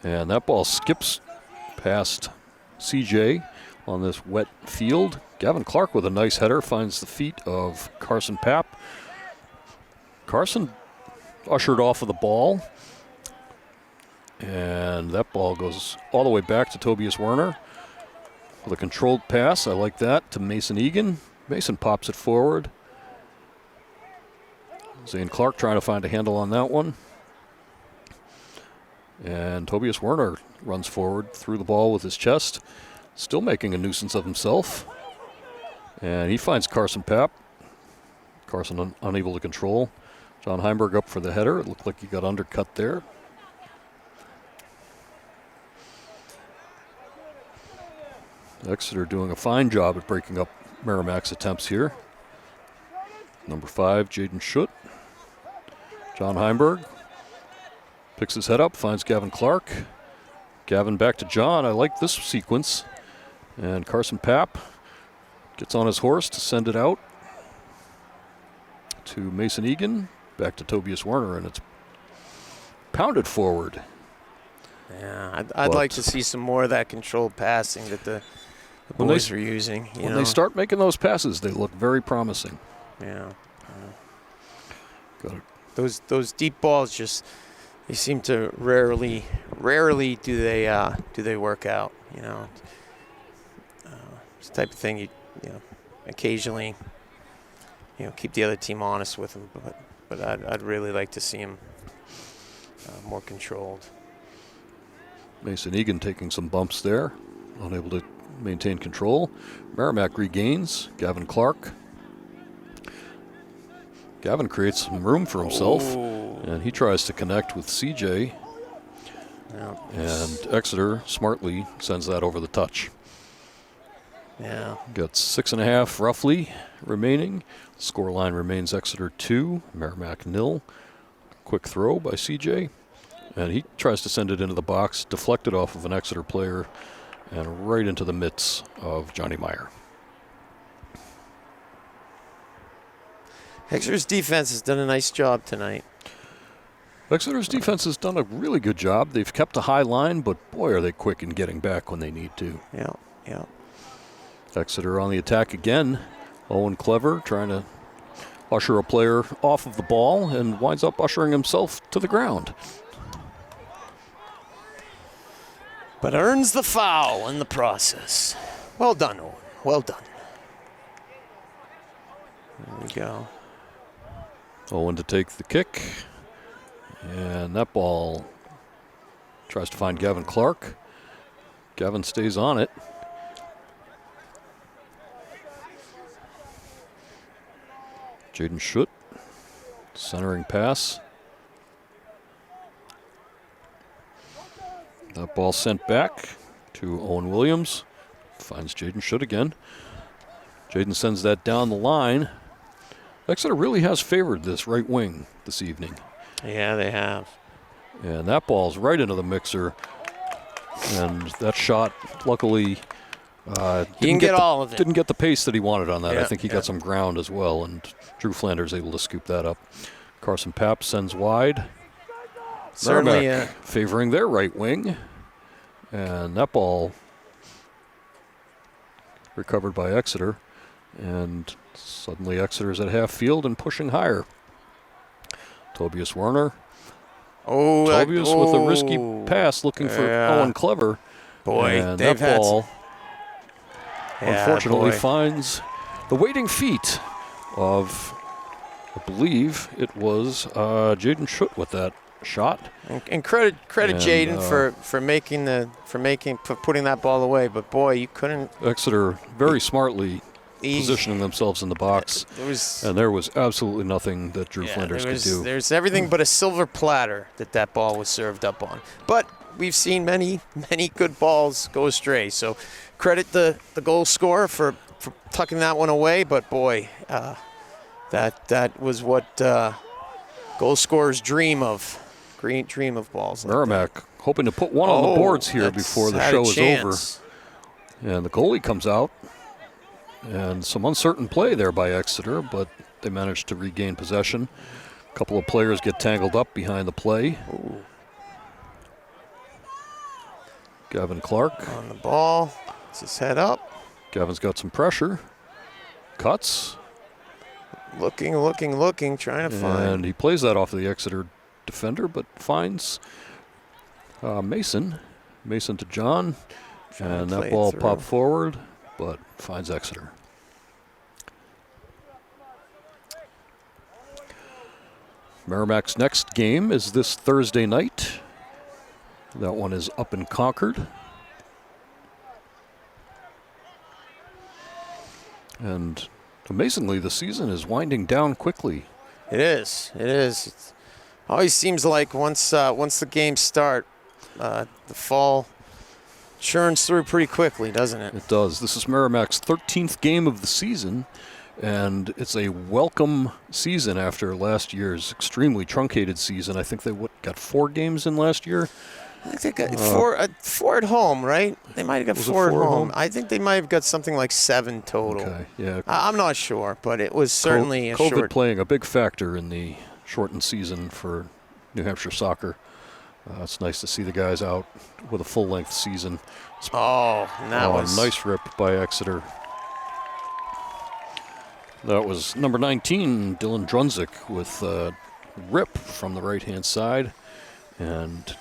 Speaker 1: and that ball skips past CJ on this wet field. Gavin Clark with a nice header finds the feet of Carson Papp. Carson ushered off of the ball, and that ball goes all the way back to Tobias Werner with a controlled pass. I like that, to Mason Egan. Mason pops it forward. Zane Clark trying to find a handle on that one. And Tobias Werner runs forward through the ball with his chest, still making a nuisance of himself. And he finds Carson Papp. Carson unable to control. John Heimberg up for the header. It looked like he got undercut there. Exeter doing a fine job at breaking up Merrimack's attempts here. Number 5, Jaden Schutt. John Heimberg picks his head up, finds Gavin Clark. Gavin back to John. I like this sequence. And Carson Papp gets on his horse to send it out to Mason Egan. Back to Tobias Werner, and it's pounded forward.
Speaker 2: Yeah, I'd like to see some more of that controlled passing that the boys are using.
Speaker 1: When they start making those passes, they look very promising.
Speaker 2: Yeah.
Speaker 1: Got it.
Speaker 2: Those deep balls just, they seem to rarely do they work out. You know, it's the type of thing you know occasionally keep the other team honest with them, but I'd really like to see him more controlled.
Speaker 1: Mason Egan taking some bumps there, unable to maintain control. Merrimack regains. Gavin Clark. Gavin creates some room for himself, and he tries to connect with CJ.
Speaker 2: Yeah.
Speaker 1: And Exeter smartly sends that over the touch.
Speaker 2: Yeah.
Speaker 1: Got 6.5 roughly remaining. Scoreline remains Exeter 2, Merrimack 0. Quick throw by CJ. And he tries to send it into the box, deflected off of an Exeter player, and right into the mitts of Johnny Meyer.
Speaker 2: Exeter's defense has done a nice job tonight.
Speaker 1: Exeter's defense has done a really good job. They've kept a high line, but boy, are they quick in getting back when they need to.
Speaker 2: Yeah.
Speaker 1: Exeter on the attack again. Owen Clever trying to usher a player off of the ball and winds up ushering himself to the ground.
Speaker 2: But earns the foul in the process. Well done, Owen. Well done. There we go.
Speaker 1: Owen to take the kick. And that ball tries to find Gavin Clark. Gavin stays on it. Jaden Schutt, centering pass. That ball sent back to Owen Williams. Finds Jaden Schutt again. Jaden sends that down the line. Exeter really has favored this right wing this evening.
Speaker 2: Yeah, they have.
Speaker 1: And that ball's right into the mixer. And that shot, luckily,
Speaker 2: Didn't get all of it.
Speaker 1: Didn't get the pace that he wanted on that.
Speaker 2: Yeah,
Speaker 1: I think he got some ground as well, and Drew Flanders able to scoop that up. Carson Papp sends wide.
Speaker 2: Certainly
Speaker 1: Merrimack favoring their right wing. And that ball recovered by Exeter. And suddenly Exeter's at half field and pushing higher. Tobias Werner. Tobias with a risky pass looking for Owen Clever.
Speaker 2: Boy,
Speaker 1: and
Speaker 2: they've
Speaker 1: that ball
Speaker 2: had
Speaker 1: unfortunately finds the waiting feet of, I believe it was Jaden Schutt with that shot.
Speaker 2: And credit Jaden for putting that ball away. But boy, you couldn't.
Speaker 1: Exeter very smartly positioning themselves in the box, and there was absolutely nothing that Drew Flanders could do.
Speaker 2: There's everything but a silver platter that ball was served up on. But we've seen many good balls go astray. So credit the goal scorer for tucking that one away. But boy, that was what goal scorers dream of. Great dream of balls.
Speaker 1: Merrimack hoping to put one on the boards here before the show is over. And the goalie comes out. And some uncertain play there by Exeter, but they managed to regain possession. A couple of players get tangled up behind the play.
Speaker 2: Ooh.
Speaker 1: Gavin Clark.
Speaker 2: On the ball. It's his head up.
Speaker 1: Gavin's got some pressure. Cuts.
Speaker 2: Looking, trying to find.
Speaker 1: And he plays that off of the Exeter defender, but finds Mason. Mason to John. And that ball popped forward, but finds Exeter. Merrimack's next game is this Thursday night. That one is up in Concord. And amazingly, the season is winding down quickly.
Speaker 2: It is. It always seems like once the games start, the fall churns through pretty quickly, doesn't it?
Speaker 1: It does. This is Merrimack's 13th game of the season, and it's a welcome season after last year's extremely truncated season. I think they got 4 games in last year.
Speaker 2: I think they got four at home, right? They might have got 4 at home. I think they might have got something like 7 total.
Speaker 1: Okay, yeah.
Speaker 2: I'm not sure, but it was certainly a
Speaker 1: COVID
Speaker 2: short.
Speaker 1: playing a big factor in the shortened season for New Hampshire soccer. It's nice to see the guys out with a full-length season.
Speaker 2: That was
Speaker 1: a nice rip by Exeter. That was number 19, Dylan Drunzik, with a rip from the right-hand side. And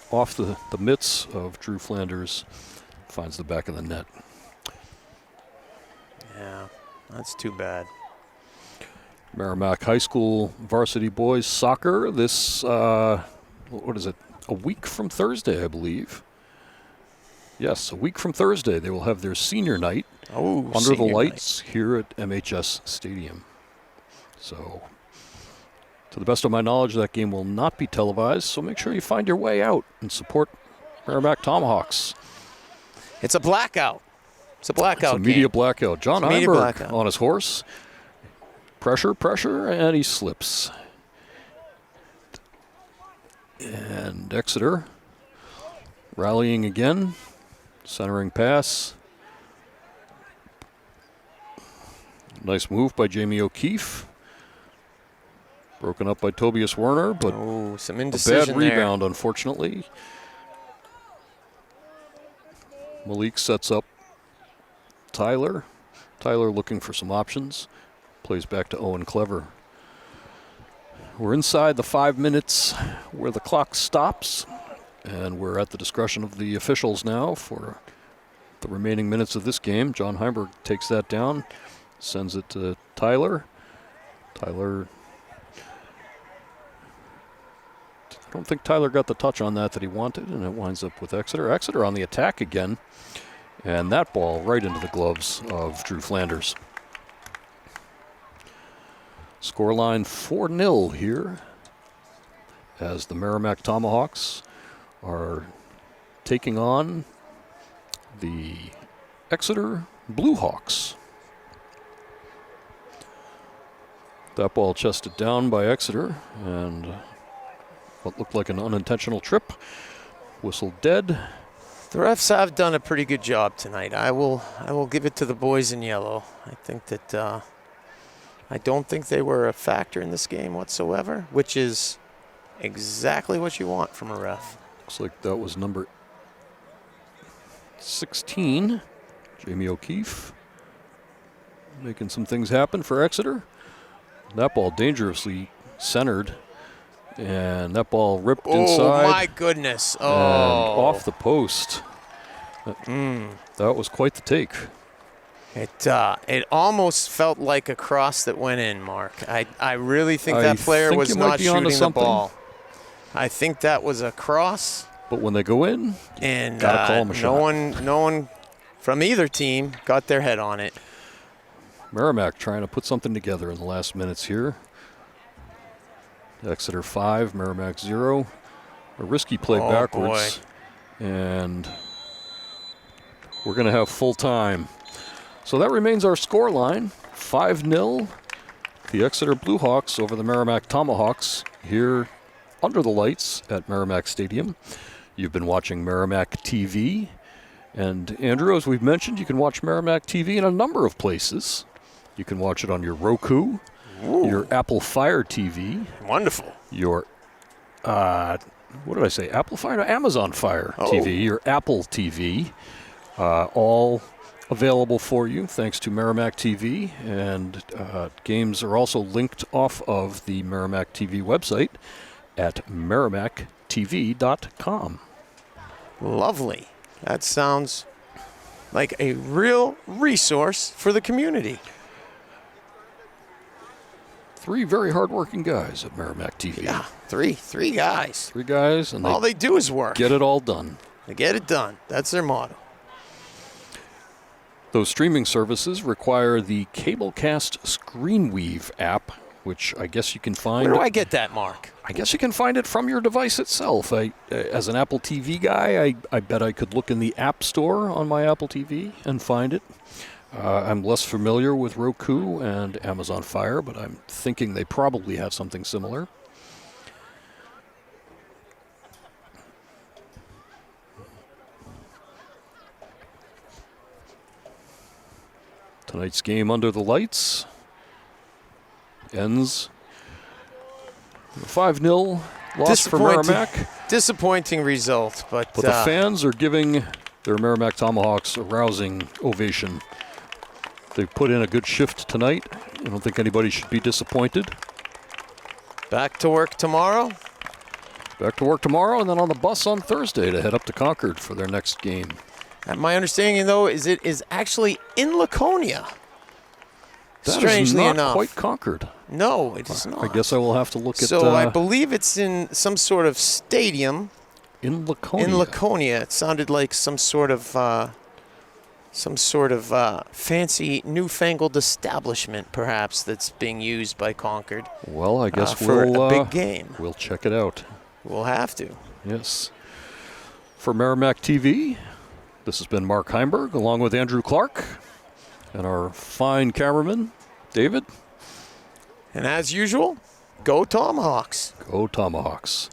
Speaker 1: off the mitts of Drew Flanders, finds the back of the net.
Speaker 2: Yeah, that's too bad.
Speaker 1: Merrimack High School varsity boys soccer this, what is it, a week from Thursday, I believe. Yes, a week from Thursday, they will have their senior night under the lights here at MHS Stadium. So, to the best of my knowledge, that game will not be televised, so make sure you find your way out and support Merrimack Tomahawks.
Speaker 2: It's a blackout. It's a blackout
Speaker 1: It's a media blackout. John Heimberg on his horse. Pressure, and he slips. And Exeter rallying again. Centering pass. Nice move by Jamie O'Keefe. Broken up by Tobias Werner, but
Speaker 2: some indecision
Speaker 1: a bad rebound, unfortunately. Malik sets up Tyler. Tyler looking for some options. Plays back to Owen Clever. We're inside the 5 minutes where the clock stops, and we're at the discretion of the officials now for the remaining minutes of this game. John Heimberg takes that down, sends it to Tyler. I don't think Tyler got the touch on that he wanted, and it winds up with Exeter. Exeter on the attack again, and that ball right into the gloves of Drew Flanders. Scoreline 4-0 here as the Merrimack Tomahawks are taking on the Exeter Blue Hawks. That ball chested down by Exeter, and what looked like an unintentional trip. Whistle dead.
Speaker 2: The refs have done a pretty good job tonight. I will give it to the boys in yellow. I think that I don't think they were a factor in this game whatsoever, which is exactly what you want from a ref.
Speaker 1: Looks like that was number 16, Jamie O'Keefe, making some things happen for Exeter. That ball dangerously centered, and that ball ripped inside.
Speaker 2: Oh, my goodness. Oh.
Speaker 1: And off the post. That was quite the take.
Speaker 2: It almost felt like a cross that went in, Mark. I really think that player was not shooting the ball. I think that was a cross.
Speaker 1: But when they go in,
Speaker 2: and
Speaker 1: gotta call them a shot.
Speaker 2: No one from either team got their head on it.
Speaker 1: Merrimack trying to put something together in the last minutes here. Exeter 5, Merrimack 0. A risky play backwards.
Speaker 2: Boy.
Speaker 1: And we're going to have full time. So that remains our score line. 5-0. The Exeter Blue Hawks over the Merrimack Tomahawks here under the lights at Merrimack Stadium. You've been watching Merrimack TV. And Andrew, as we've mentioned, you can watch Merrimack TV in a number of places. You can watch it on your Roku, your Apple Fire TV.
Speaker 2: Wonderful.
Speaker 1: Your, what did I say? Apple Fire? No, Amazon Fire TV, your Apple TV. All available for you thanks to Merrimack TV. And games are also linked off of the Merrimack TV website at merrimacktv.com.
Speaker 2: Lovely. That sounds like a real resource for the community.
Speaker 1: 3 very hardworking guys at Merrimack TV.
Speaker 2: Yeah, three guys.
Speaker 1: 3 guys, and
Speaker 2: all they do is work.
Speaker 1: Get it all done.
Speaker 2: They get it done. That's their motto.
Speaker 1: Those streaming services require the Cablecast ScreenWeave app, which I guess you can find.
Speaker 2: Where do I get that, Mark?
Speaker 1: I guess you can find it from your device itself. As an Apple TV guy, I bet I could look in the App Store on my Apple TV and find it. I'm less familiar with Roku and Amazon Fire, but I'm thinking they probably have something similar. Tonight's game under the lights ends 5-0 loss for Merrimack.
Speaker 2: Disappointing result, but
Speaker 1: the fans are giving their Merrimack Tomahawks a rousing ovation. They've put in a good shift tonight. I don't think anybody should be disappointed.
Speaker 2: Back to work tomorrow?
Speaker 1: Back to work tomorrow, and then on the bus on Thursday to head up to Concord for their next game.
Speaker 2: And my understanding, though, is it is actually in Laconia.
Speaker 1: That
Speaker 2: Strangely
Speaker 1: is not
Speaker 2: enough.
Speaker 1: quite Concord.
Speaker 2: No, it is not.
Speaker 1: I guess I will have to look at.
Speaker 2: So I believe it's in some sort of stadium.
Speaker 1: In Laconia.
Speaker 2: In Laconia, it sounded like some sort of fancy, newfangled establishment, perhaps, that's being used by Concord.
Speaker 1: Well, I guess
Speaker 2: for a big game.
Speaker 1: We'll check it out.
Speaker 2: We'll have to.
Speaker 1: Yes. For Merrimack TV, this has been Mark Heimberg, along with Andrew Clark, and our fine cameraman, David.
Speaker 2: And as usual, go Tomahawks.
Speaker 1: Go Tomahawks.